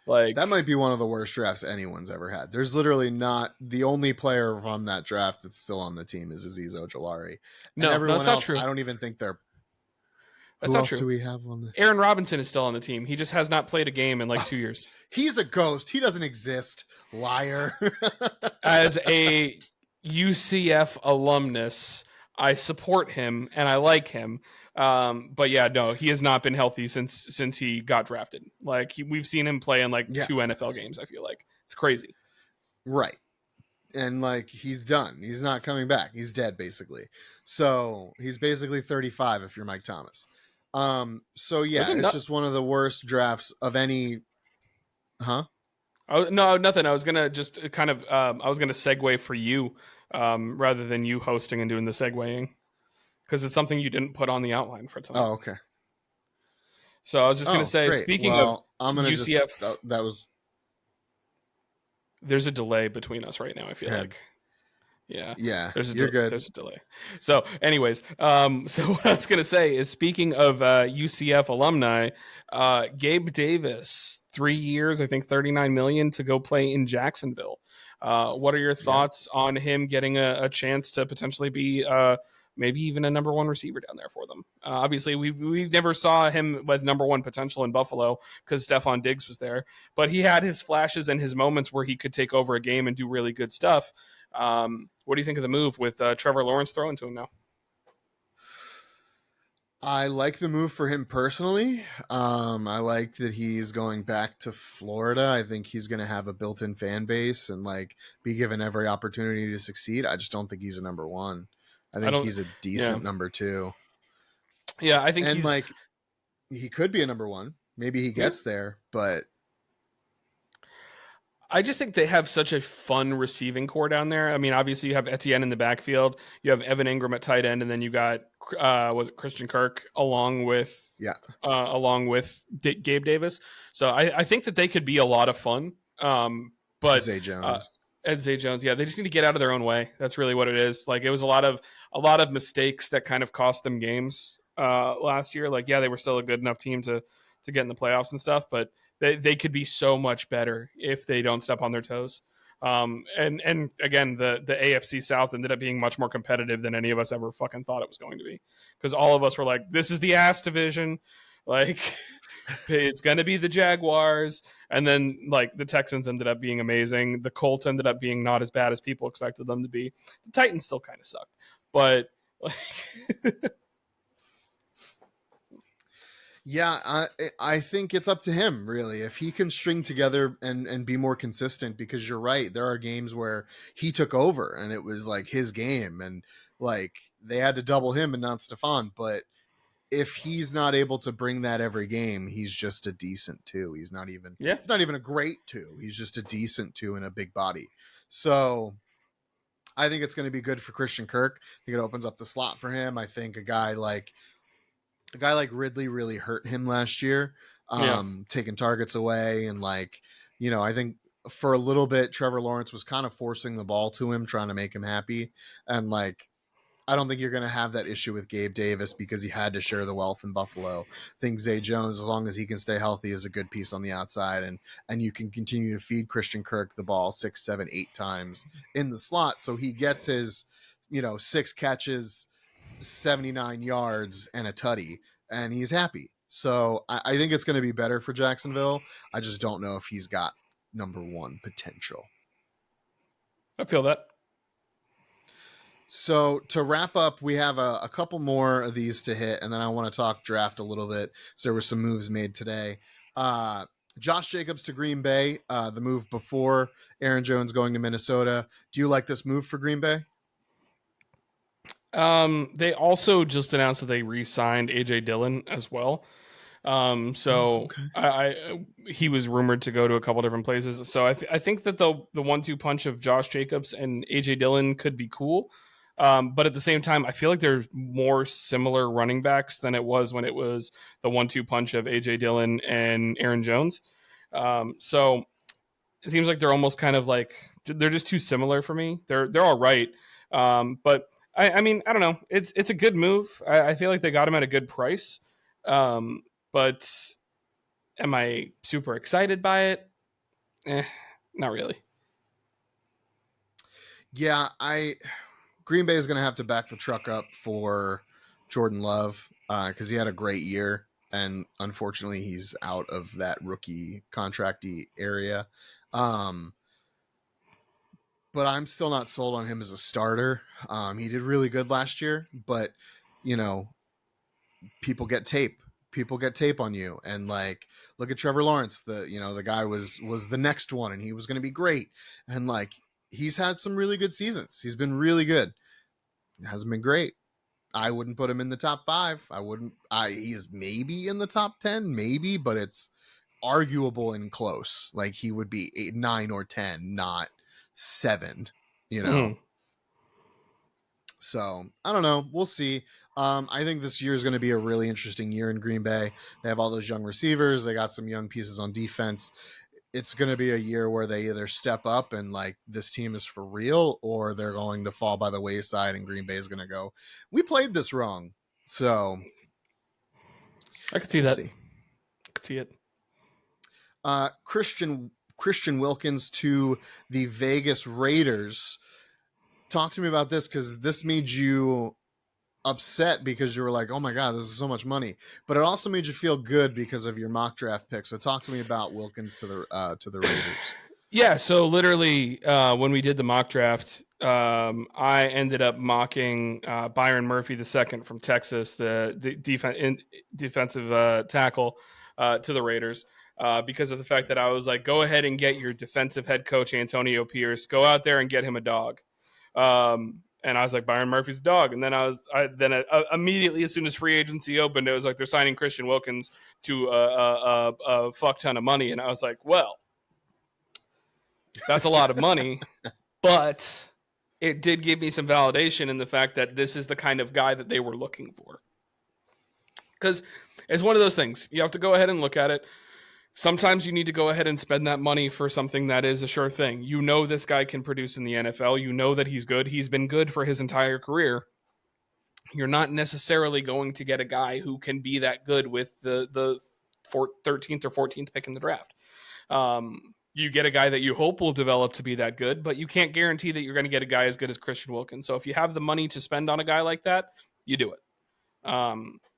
Like, that might be one of the worst drafts anyone's ever had. There's literally not the only player from that draft that's still on the team is Azeez Ojulari. And no, everyone that's else, not true. I don't even think they're. That's Who not else do true. we have on the? Aaron Robinson is still on the team. He just has not played a game in like 2 years. He's a ghost. He doesn't exist. Liar. As a UCF alumnus, I support him and I like him. But yeah, no, he has not been healthy since he got drafted. Like we've seen him play in like Yeah. 2 NFL games. I feel like it's crazy. Right. And like he's done. He's not coming back. He's dead basically. So he's basically 35 if you're Mike Thomas. So yeah, it's just one of the worst drafts of any. Huh? Oh no, nothing. I was gonna just kind of I was gonna segue for you rather than you hosting and doing the segueing because it's something you didn't put on the outline for tonight. Oh, okay. So I was just gonna say, great. speaking of I'm gonna UCF, that was. There's a delay between us right now. I feel like. Yeah, you're good. There's a delay. So, anyways, so what I was gonna say is, speaking of UCF alumni, Gabe Davis, 3 years, I think 39 million to go play in Jacksonville. What are your thoughts on him getting a chance to potentially be maybe even a number one receiver down there for them? Obviously, we never saw him with number one potential in Buffalo because Stephon Diggs was there, but he had his flashes and his moments where he could take over a game and do really good stuff. What do you think of the move with Trevor Lawrence throwing to him now? I like the move for him personally. I like that he's going back to Florida. I think he's going to have a built-in fan base and like be given every opportunity to succeed. I just don't think he's a number one. I think he's a decent number two. Yeah, I think and like he could be a number one. Maybe he gets there, but I just think they have such a fun receiving core down there. I mean, obviously you have Etienne in the backfield, you have Evan Ingram at tight end, and then you got was it Christian Kirk along with Gabe Davis. So I think that they could be a lot of fun. But Zay Jones. Zay Jones, yeah, they just need to get out of their own way. That's really what it is. Like it was a lot of mistakes that kind of cost them games last year. Like yeah, they were still a good enough team to get in the playoffs and stuff, but they could be so much better if they don't step on their toes. And again, the AFC South ended up being much more competitive than any of us ever fucking thought it was going to be. Because all of us were like, this is the ass division. Like, it's going to be the Jaguars. And then, like, the Texans ended up being amazing. The Colts ended up being not as bad as people expected them to be. The Titans still kind of sucked. But, like... Yeah, I think it's up to him, really. If he can string together and be more consistent, because you're right, there are games where he took over and it was like his game and like they had to double him and not Stephon. But if he's not able to bring that every game, he's just a decent two. He's not even a great two. He's just a decent two in a big body. So I think it's going to be good for Christian Kirk. I think it opens up the slot for him. I think a guy like Ridley really hurt him last year, taking targets away. And like, I think for a little bit, Trevor Lawrence was kind of forcing the ball to him, trying to make him happy. And like, I don't think you're going to have that issue with Gabe Davis because he had to share the wealth in Buffalo. I think Zay Jones, as long as he can stay healthy, is a good piece on the outside. And you can continue to feed Christian Kirk the ball 6, 7, 8 times in the slot. So he gets his, 6 catches, 79 yards and a tutty, and he's happy. So I think it's going to be better for Jacksonville. I just don't know if he's got number one potential. I feel that. So to wrap up, we have a couple more of these to hit, and then I want to talk draft a little bit. So there were some moves made today. Josh Jacobs to Green Bay, the move before Aaron Jones going to Minnesota. Do you like this move for Green Bay? They also just announced that they re-signed AJ Dillon as well. He was rumored to go to a couple different places. So I think that the 1-2 punch of Josh Jacobs and AJ Dillon could be cool. But at the same time, I feel like they're more similar running backs than it was when it was the 1-2 punch of AJ Dillon and Aaron Jones. So it seems like they're almost kind of like, they're just too similar for me. They're all right. But I mean, I don't know. It's a good move. I feel like they got him at a good price. But am I super excited by it? Not really. Yeah, Green Bay is going to have to back the truck up for Jordan Love. because he had a great year, and unfortunately he's out of that rookie contracty area. But I'm still not sold on him as a starter. He did really good last year, but you know, people get tape. People get tape on you, and like, look at Trevor Lawrence. The guy was the next one, and he was going to be great. And like, he's had some really good seasons. He's been really good. It hasn't been great. I wouldn't put him in the top 5. I wouldn't. He's maybe in the top 10, maybe, but it's arguable and close. Like, he would be 8, 9, or 10, not 7. You know. Mm-hmm. So I don't know. We'll see. I think this year is going to be a really interesting year in Green Bay. They have all those young receivers. They got some young pieces on defense. It's going to be a year where they either step up and like, this team is for real, or they're going to fall by the wayside and Green Bay is going to go, we played this wrong. So I could see we'll that. see. I could see it. Christian Wilkins to the Vegas Raiders. Talk to me about this, because this made you upset because you were like, oh my God, this is so much money. But it also made you feel good because of your mock draft pick. So talk to me about Wilkins to the Raiders. Yeah, so literally when we did the mock draft, I ended up mocking Byron Murphy II from Texas, the defensive tackle to the Raiders. Because of the fact that I was like, go ahead and get your defensive head coach, Antonio Pierce. Go out there and get him a dog. And I was like, Byron Murphy's a dog. And then immediately, as soon as free agency opened, it was like, they're signing Christian Wilkins to a fuck ton of money. And I was like, well, that's a lot of money. But it did give me some validation in the fact that this is the kind of guy that they were looking for. Because it's one of those things. You have to go ahead and look at it. Sometimes you need to go ahead and spend that money for something that is a sure thing. You know this guy can produce in the NFL. You know that he's good. He's been good for his entire career. You're not necessarily going to get a guy who can be that good with the 13th or 14th pick in the draft. You get a guy that you hope will develop to be that good, but you can't guarantee that you're going to get a guy as good as Christian Wilkins. So if you have the money to spend on a guy like that, you do it.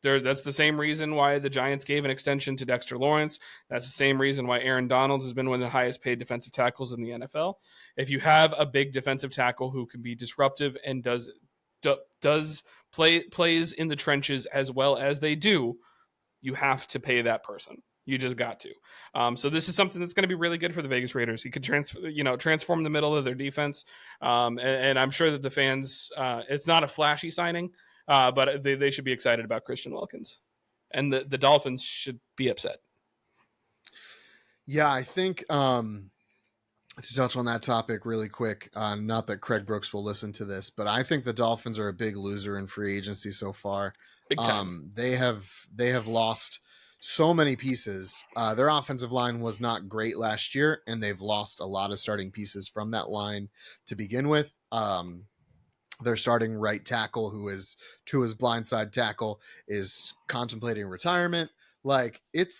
That's the same reason why the Giants gave an extension to Dexter Lawrence. That's the same reason why Aaron Donald has been one of the highest paid defensive tackles in the NFL. If you have a big defensive tackle who can be disruptive and plays in the trenches as well as they do, you have to pay that person. You just got to. So this is something that's going to be really good for the Vegas Raiders. He could transform the middle of their defense. And I'm sure that the fans, it's not a flashy signing, but they should be excited about Christian Wilkins, and the Dolphins should be upset. Yeah, I think to touch on that topic really quick, not that Craig Brooks will listen to this, but I think the Dolphins are a big loser in free agency so far. Big time. They have lost so many pieces. Their offensive line was not great last year, and they've lost a lot of starting pieces from that line to begin with. Their starting right tackle, who is Tua's blindside tackle, is contemplating retirement. Like, it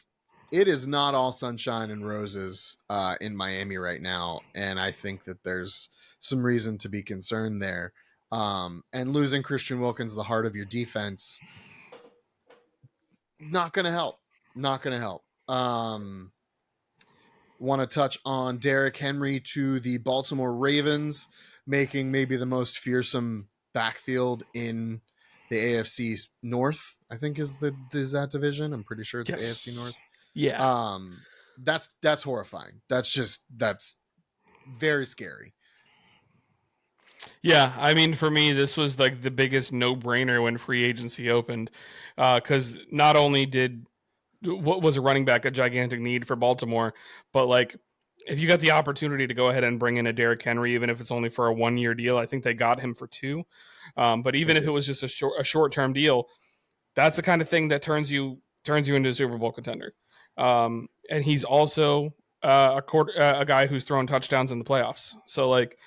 is not all sunshine and roses in Miami right now, and I think that there's some reason to be concerned there. And losing Christian Wilkins, the heart of your defense, not going to help. Not going to help. Want to touch on Derrick Henry to the Baltimore Ravens, making maybe the most fearsome backfield in the AFC North, I think is that division. I'm pretty sure it's the AFC North. Yeah. That's horrifying. That's very scary. Yeah, I mean, for me, this was like the biggest no-brainer when free agency opened, because not only what was a running back a gigantic need for Baltimore, but like, if you got the opportunity to go ahead and bring in a Derrick Henry, even if it's only for a 1-year deal, I think they got him for 2. But even if it was just a short-term deal, that's the kind of thing that turns you into a Super Bowl contender. And he's also a guy who's thrown touchdowns in the playoffs. So like,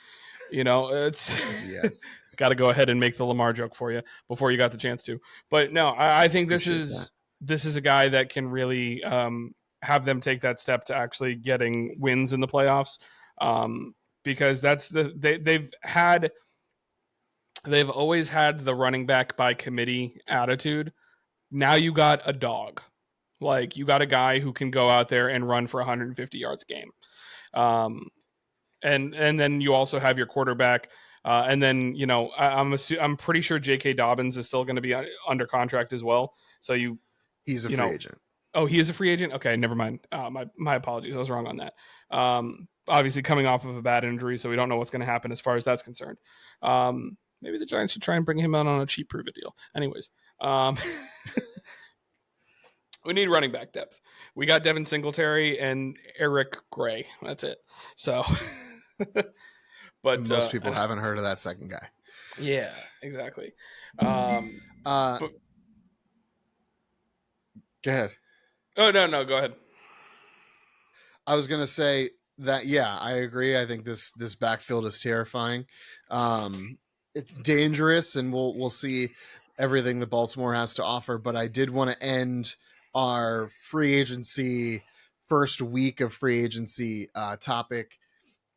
it's yes. Got to go ahead and make the Lamar joke for you before you got the chance to. But no, I think this is a guy that can really have them take that step to actually getting wins in the playoffs, because that's they've always had the running back by committee attitude, Now you got a dog. Like, you got a guy who can go out there and run for 150 yards a game. And then you also have your quarterback. And then, I'm pretty sure J.K. Dobbins is still going to be under contract as well. So he's a free agent. Oh, he is a free agent? Okay, never mind. My apologies. I was wrong on that. Obviously coming off of a bad injury, so we don't know what's going to happen as far as that's concerned. Maybe the Giants should try and bring him out on a cheap prove-it deal. Anyways, we need running back depth. We got Devin Singletary and Eric Gray. That's it. So, but most people haven't heard of that second guy. Yeah, exactly. Go ahead. Oh, no, go ahead. I was going to say that, yeah, I agree. I think this backfield is terrifying. It's dangerous, and we'll see everything that Baltimore has to offer. But I did want to end our free agency, first week of free agency topic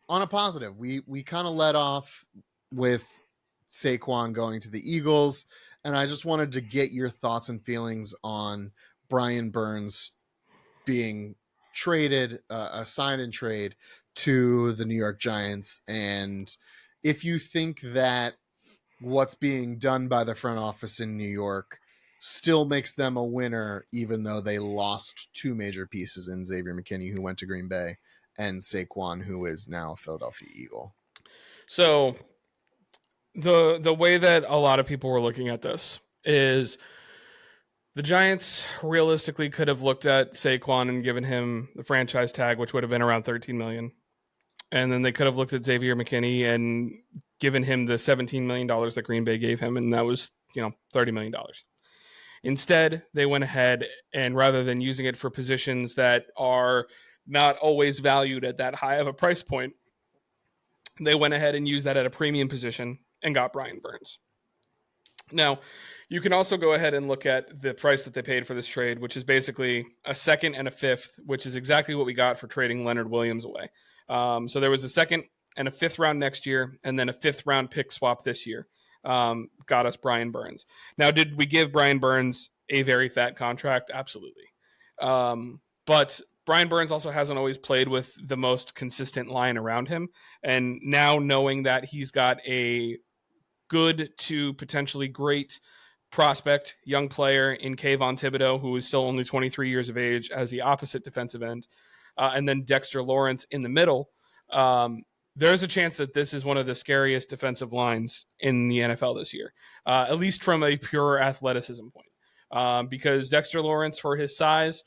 on a positive. We kind of led off with Saquon going to the Eagles, and I just wanted to get your thoughts and feelings on Brian Burns being traded, a sign and trade to the New York Giants, and if you think that what's being done by the front office in New York still makes them a winner, even though they lost two major pieces in Xavier McKinney, who went to Green Bay, and Saquon, who is now a Philadelphia Eagle. So the way that a lot of people were looking at this is the Giants realistically could have looked at Saquon and given him the franchise tag, which would have been around $13 million. And then they could have looked at Xavier McKinney and given him the $17 million that Green Bay gave him, and that was, $30 million. Instead, they went ahead and rather than using it for positions that are not always valued at that high of a price point, they went ahead and used that at a premium position and got Brian Burns. Now, you can also go ahead and look at the price that they paid for this trade, which is basically a second and a fifth, which is exactly what we got for trading Leonard Williams away. So there was a second and a fifth round next year, and then a fifth round pick swap this year. Got us Brian Burns. Now, did we give Brian Burns a very fat contract? Absolutely. But Brian Burns also hasn't always played with the most consistent line around him. And now knowing that he's got a good to potentially great prospect, young player in Kayvon Thibodeau, who is still only 23 years of age, as the opposite defensive end, and then Dexter Lawrence in the middle, there's a chance that this is one of the scariest defensive lines in the NFL this year, at least from a pure athleticism point. Because Dexter Lawrence, for his size,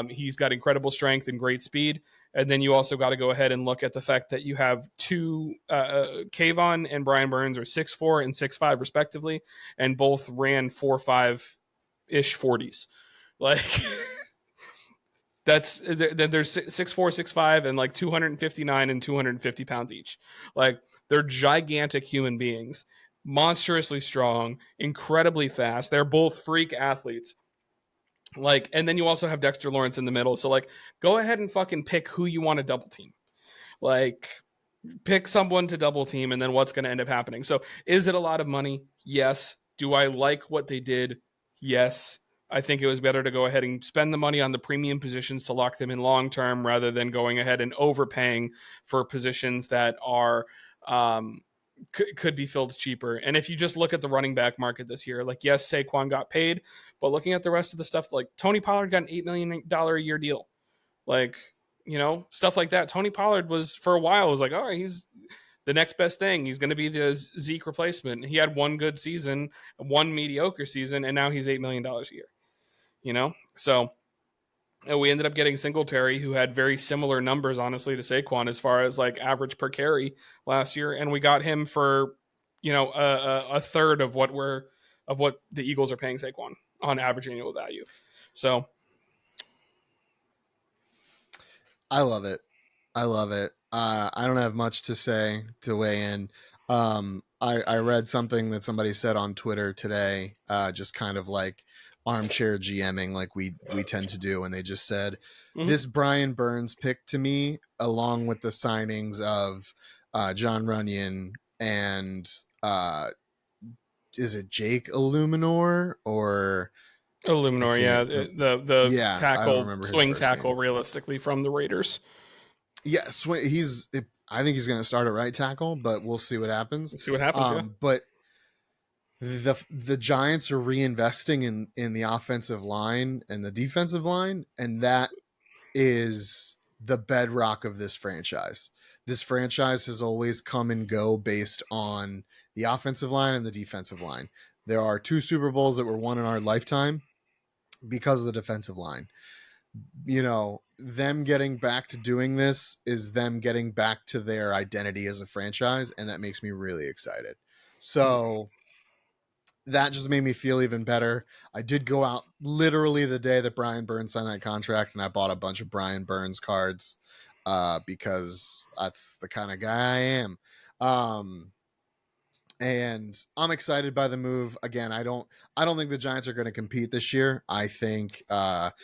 he's got incredible strength and great speed. And then you also got to go ahead and look at the fact that you have two, Kayvon and Brian Burns are 6'4" and 6'5" respectively, and both ran 4.5-ish 40s. Like, that's, they're 6'4", 6'5", and like 259 and 250 pounds each. Like, they're gigantic human beings, monstrously strong, incredibly fast. They're both freak athletes. Like, and then you also have Dexter Lawrence in the middle. So, like, go ahead and fucking pick who you want to double team. Like, pick someone to double team, and then what's going to end up happening. So, is it a lot of money? Yes. Do I like what they did? Yes. I think it was better to go ahead and spend the money on the premium positions to lock them in long term rather than going ahead and overpaying for positions that are could be filled cheaper. And if you just look at the running back market this year, like, yes, Saquon got paid, but looking at the rest of the stuff, like Tony Pollard got an $8 million a year deal. Like, stuff like that. Tony Pollard was, for a while, was like, all right, he's the next best thing. He's going to be the Zeke replacement. He had one good season, one mediocre season, and now he's $8 million a year. So we ended up getting Singletary, who had very similar numbers, honestly, to Saquon as far as like average per carry last year, and we got him for a third of what the Eagles are paying Saquon on average annual value. So I love it. I don't have much to say to weigh in. I read something that somebody said on Twitter today, just kind of like armchair GMing like we tend to do, and they just said, this Brian Burns pick to me, along with the signings of John Runyon and is it Jake Illuminor or I Illuminor, yeah, can't. the Yeah, I don't tackle, remember his swing first tackle, name. realistically from the Raiders. Yeah, I think he's going to start at right tackle, but we'll see what happens. We'll see what happens. Yeah. But the Giants are reinvesting in the offensive line and the defensive line, and that is the bedrock of this franchise. This franchise has always come and go based on the offensive line and the defensive line. There are 2 Super Bowls that were won in our lifetime because of the defensive line. Them getting back to doing this is them getting back to their identity as a franchise, and that makes me really excited. So that just made me feel even better. I did go out literally the day that Brian Burns signed that contract, and I bought a bunch of Brian Burns cards because that's the kind of guy I am. And I'm excited by the move. Again, I don't think the Giants are going to compete this year. I think to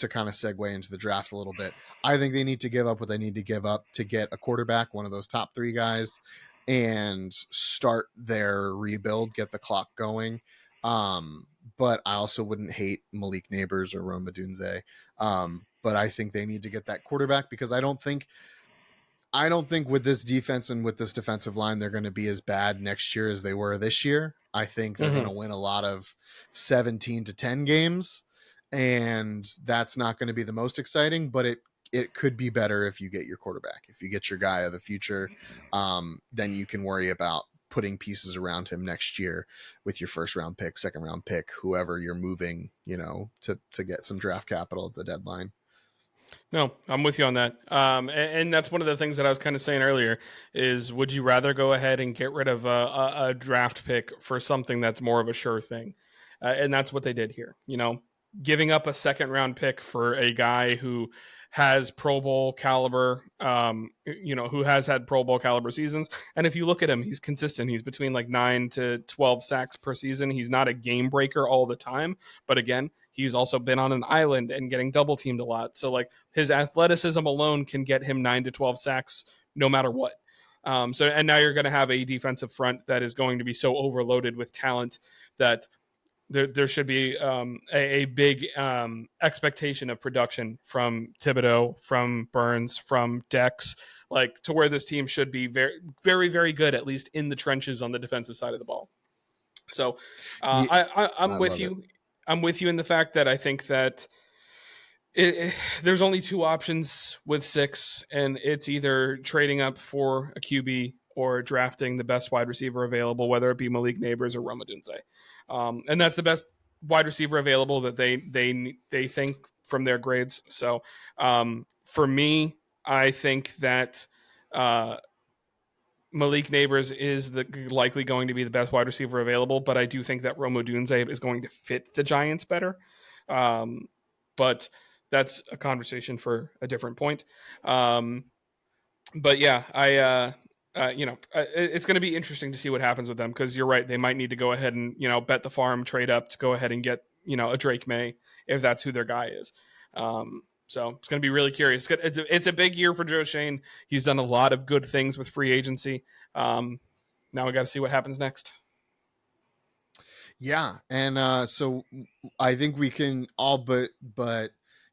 kind of segue into the draft a little bit, I think they need to give up what they need to give up to get a quarterback, one of those top 3 guys, and start their rebuild, get the clock going. But I also wouldn't hate Malik Neighbors or Rome Odunze. But I think they need to get that quarterback because I don't think with this defense and with this defensive line, they're going to be as bad next year as they were this year. I think they're going to win a lot of 17-10 games, and that's not going to be the most exciting, but it could be better if you get your quarterback. If you get your guy of the future, then you can worry about putting pieces around him next year with your first round pick, second round pick, whoever you're moving, to get some draft capital at the deadline. No, I'm with you on that. And that's one of the things that I was kind of saying earlier is, would you rather go ahead and get rid of a draft pick for something that's more of a sure thing? And that's what they did here. Giving up a second round pick for a guy who has Pro Bowl caliber, who has had Pro Bowl caliber seasons. And if you look at him, he's consistent. He's between like 9 to 12 sacks per season. He's not a game breaker all the time, but again, he's also been on an island and getting double teamed a lot. So like his athleticism alone can get him 9 to 12 sacks no matter what. And now you're going to have a defensive front that is going to be so overloaded with talent that there should be a big expectation of production from Thibodeau, from Burns, from Dex, like to where this team should be very, very, very good, at least in the trenches on the defensive side of the ball. So I'm with you. I'm with you in the fact that I think that there's only 2 options with 6, and it's either trading up for a QB or drafting the best wide receiver available, whether it be Malik Neighbors or Rome Odunze. And that's the best wide receiver available that they think from their grades. So for me, I think that Malik Neighbors is likely going to be the best wide receiver available, but I do think that Rome Odunze is going to fit the Giants better. But that's a conversation for a different point. But yeah, it's going to be interesting to see what happens with them, because you're right. They might need to go ahead and, bet the farm, trade up to go ahead and get, a Drake May if that's who their guy is. So it's going to be really curious. It's a big year for Joe Schoen. He's done a lot of good things with free agency. Now we got to see what happens next. Yeah, and so I think we can all but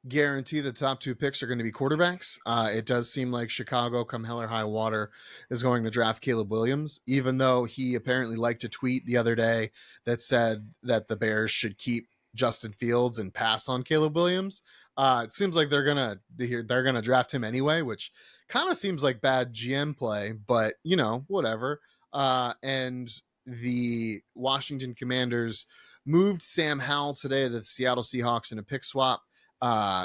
guarantee the top 2 picks are going to be quarterbacks. It does seem like Chicago, come hell or high water, is going to draft Caleb Williams, even though he apparently liked a tweet the other day that said that the Bears should keep Justin Fields and pass on Caleb Williams. It seems like they're gonna draft him anyway, which kind of seems like bad GM play, but whatever. And the Washington Commanders moved Sam Howell today to the Seattle Seahawks in a pick swap.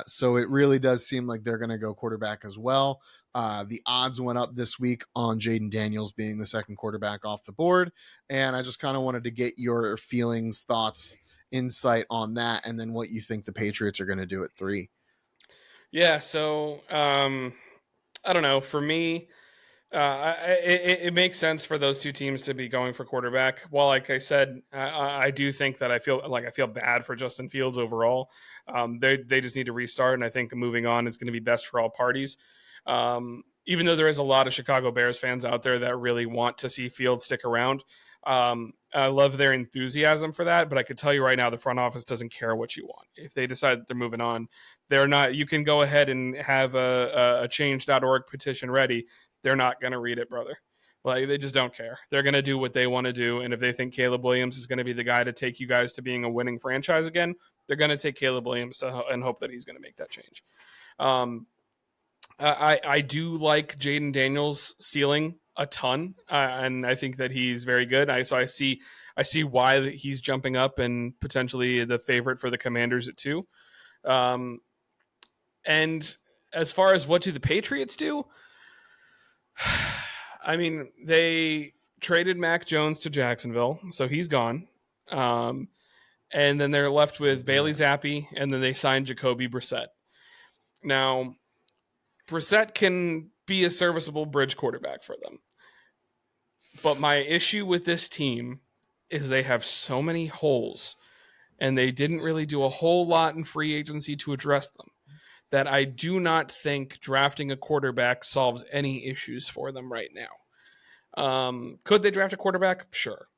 So it really does seem like they're going to go quarterback as well. The odds went up this week on Jaden Daniels being the second quarterback off the board. And I just kind of wanted to get your feelings, thoughts, insight on that, and then what you think the Patriots are going to do at 3. Yeah. So I don't know. For me, it makes sense for those 2 teams to be going for quarterback. While, like I said, I do think that I feel bad for Justin Fields overall. They just need to restart, and I think moving on is going to be best for all parties. Even though there is a lot of Chicago Bears fans out there that really want to see Fields stick around, I love their enthusiasm for that, but I could tell you right now, the front office doesn't care what you want. If they decide that they're moving on, they're not. You can go ahead and have a change.org petition ready. They're not going to read it, brother. Like, they just don't care. They're going to do what they want to do, and if they think Caleb Williams is going to be the guy to take you guys to being a winning franchise again, they're going to take Caleb Williams and hope that he's going to make that change. I do like Jaden Daniels' ceiling a ton, and I think that he's very good. I see why he's jumping up and potentially the favorite for the Commanders at 2. And as far as what do the Patriots do? I mean, they traded Mac Jones to Jacksonville, so he's gone. And then they're left with Bailey Zappi, and then they signed Jacoby Brissett. Now, Brissett can be a serviceable bridge quarterback for them. But my issue with this team is they have so many holes, and they didn't really do a whole lot in free agency to address them, that I do not think drafting a quarterback solves any issues for them right now. Could they draft a quarterback? Sure.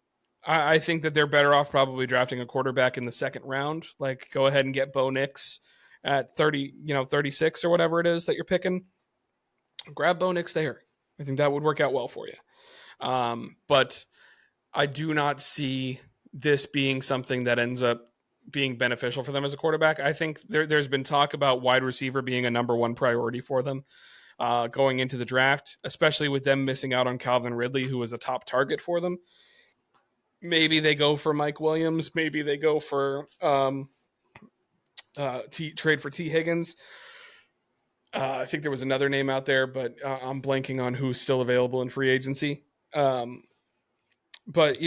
I think that they're better off probably drafting a quarterback in the second round. Like, go ahead and get Bo Nix at 36 or whatever it is that you're picking. Grab Bo Nix there. I think that would work out well for you. But I do not see this being something that ends up being beneficial for them as a quarterback. I think there's been talk about wide receiver being a number one priority for them going into the draft, especially with them missing out on Calvin Ridley, who was a top target for them. Maybe they go for Mike Williams. Maybe they go for trade for T. Higgins. I think there was another name out there, but I'm blanking on who's still available in free agency. But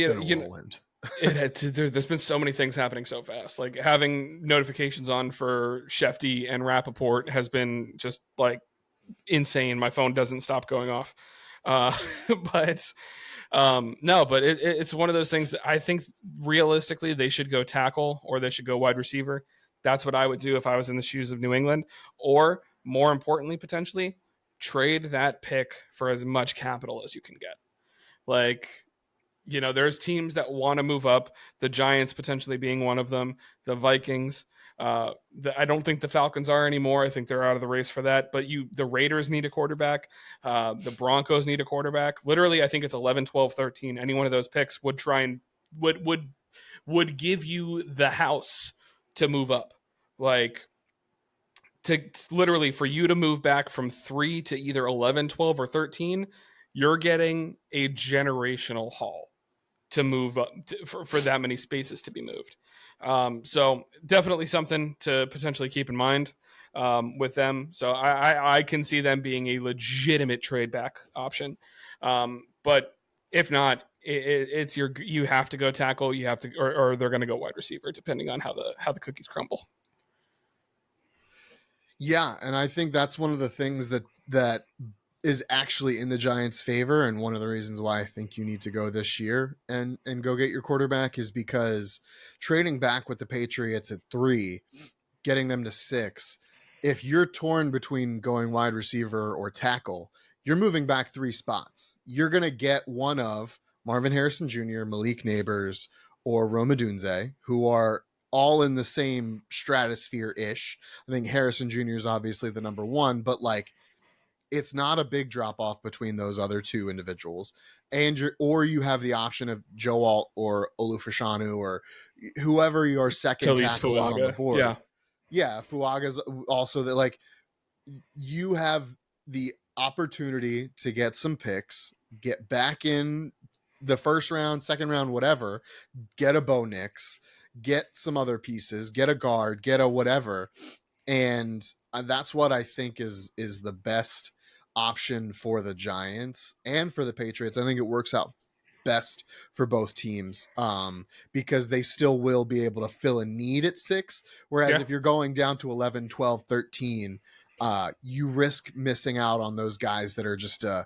there's been so many things happening so fast. Like, having notifications on for Shefty and Rappaport has been just like insane. My phone doesn't stop going off. But it's one of those things that I think realistically they should go tackle or they should go wide receiver. That's what I would do if I was in the shoes of New England. Or more importantly, potentially trade that pick for as much capital as you can get. Like, there's teams that want to move up, the Giants potentially being one of them, the Vikings. I don't think the Falcons are anymore. I think they're out of the race for that. But the Raiders need a quarterback. The Broncos need a quarterback. Literally, I think it's 11, 12, 13. Any one of those picks would try and would give you the house to move up. Like, to literally for you to move back from 3 to either 11, 12, or 13, you're getting a generational haul to move up for that many spaces to be moved. So definitely something to potentially keep in mind with them. So I can see them being a legitimate trade back option. But if not, you have to go tackle, you have to, or they're going to go wide receiver, depending on how the cookies crumble. Yeah, and I think that's one of the things that is actually in the Giants' favor, and one of the reasons why I think you need to go this year and go get your quarterback is because trading back with the Patriots at 3, getting them to 6, if you're torn between going wide receiver or tackle, you're moving back 3 spots. You're going to get one of Marvin Harrison Jr., Malik Neighbors, or Rome Odunze, who are all in the same stratosphere-ish. I think Harrison Jr. is obviously the number 1, but like, it's not a big drop off between those other 2 individuals. And you have the option of Joe Alt or Olufashanu or whoever your second tackle is on the board. Yeah. Fuaga's also that, like, you have the opportunity to get some picks, get back in the first round, second round, whatever, get a Bo Nix, get some other pieces, get a guard, get a whatever. And that's what I think is the best option for the Giants and for the Patriots. I think it works out best for both teams because they still will be able to fill a need at 6. Whereas if you're going down to 11, 12, 13, you risk missing out on those guys that are just a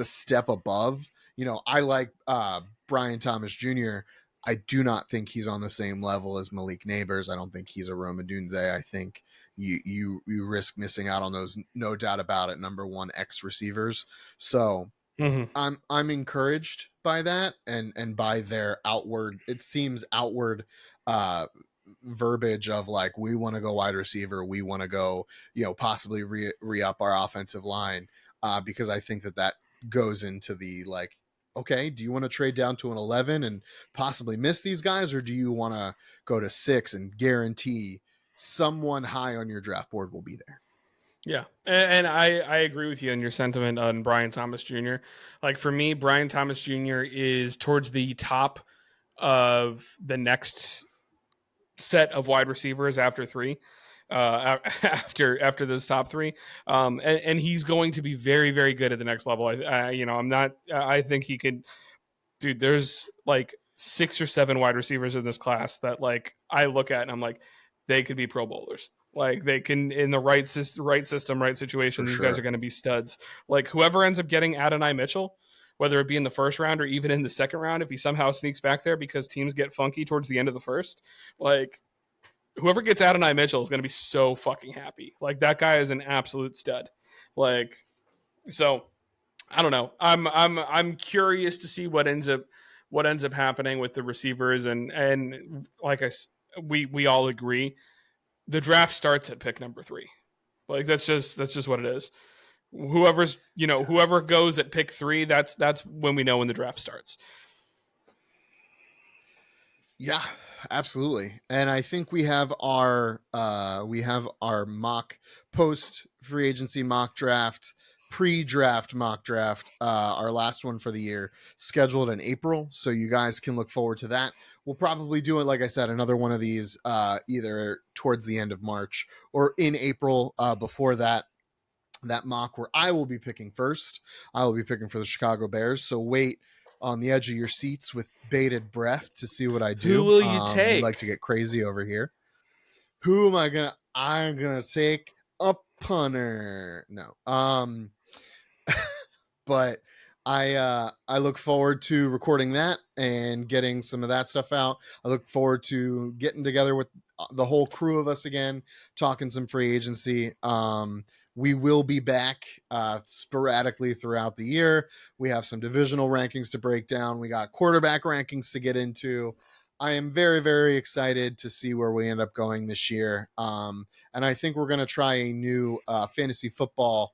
step above. I like Brian Thomas Jr. I do not think he's on the same level as Malik Neighbors. I don't think he's a Rome Odunze. I think you risk missing out on those, no doubt about it, number 1 X receivers. So Mhm. I'm encouraged by that and by their outward, it seems outward uh verbiage of like, we want to go wide receiver, we want to go, possibly re-up our offensive line, because I think that goes into the like, okay, do you want to trade down to an 11 and possibly miss these guys, or do you want to go to 6 and guarantee someone high on your draft board will be there? Yeah, and I agree with you on your sentiment on Brian Thomas Jr. Like for me, Brian Thomas Jr. is towards the top of the next set of wide receivers after three, after those top three, and he's going to be very very good at the next level. I'm not. I think he could. Dude, there's like 6 or 7 wide receivers in this class that like I look at and I'm like, they could be Pro Bowlers. Like they can, in the right system, right situation, For these guys sure. are going to be studs. Like whoever ends up getting Adonai Mitchell, whether it be in the first round or even in the second round, if he somehow sneaks back there because teams get funky towards the end of the first, like whoever gets Adonai Mitchell is going to be so fucking happy. Like that guy is an absolute stud. Like so, I don't know. I'm curious to see what ends up happening with the receivers, and like we all agree, the draft starts at pick number 3. Like that's just what it is. Whoever goes at pick 3, that's when we know when the draft starts. Yeah, absolutely. And I think we have our mock post free agency mock draft, pre-draft mock draft, our last one for the year, scheduled in April, so you guys can look forward to that. We'll probably do it, like I said, another one of these either towards the end of March or in April, before that mock where I will be picking first. I will be picking for the Chicago Bears. So wait on the edge of your seats with bated breath to see what I Who do. will you We like to take? get crazy over here. Who am I gonna? I'm gonna take a punter. No. But I look forward to recording that and getting some of that stuff out. I look forward to getting together with the whole crew of us again, talking some free agency. We will be back sporadically throughout the year. We have some divisional rankings to break down. We got quarterback rankings to get into. I am very, very excited to see where we end up going this year. And I think we're going to try a new fantasy football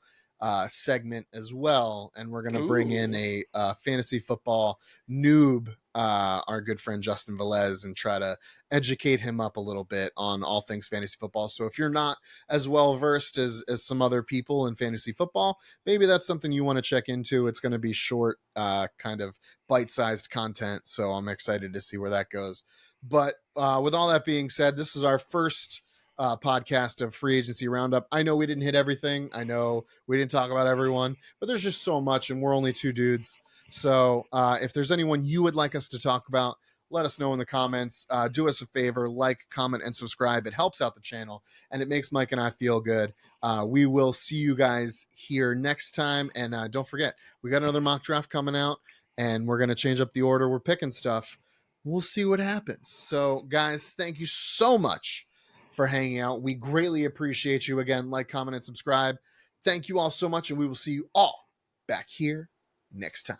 segment as well, and we're going to bring in Ooh. a fantasy football noob, our good friend Justin Velez, and try to educate him up a little bit on all things fantasy football. So if you're not as well versed as some other people in fantasy football, maybe that's something you want to check into. It's going to be short, kind of bite-sized content, so I'm excited to see where that goes. But with all that being said, this is our first podcast of free agency roundup. I know we didn't hit everything. I know we didn't talk about everyone, but there's just so much, and we're only 2 dudes. So if there's anyone you would like us to talk about, let us know in the comments. Do us a favor, like, comment, and subscribe. It helps out the channel, and it makes Mike and I feel good. We will see you guys here next time. And don't forget, we got another mock draft coming out, and we're going to change up the order we're picking stuff. We'll see what happens. So, guys, thank you so much for hanging out. We greatly appreciate you. Again, like, comment, and subscribe. Thank you all so much, and we will see you all back here next time.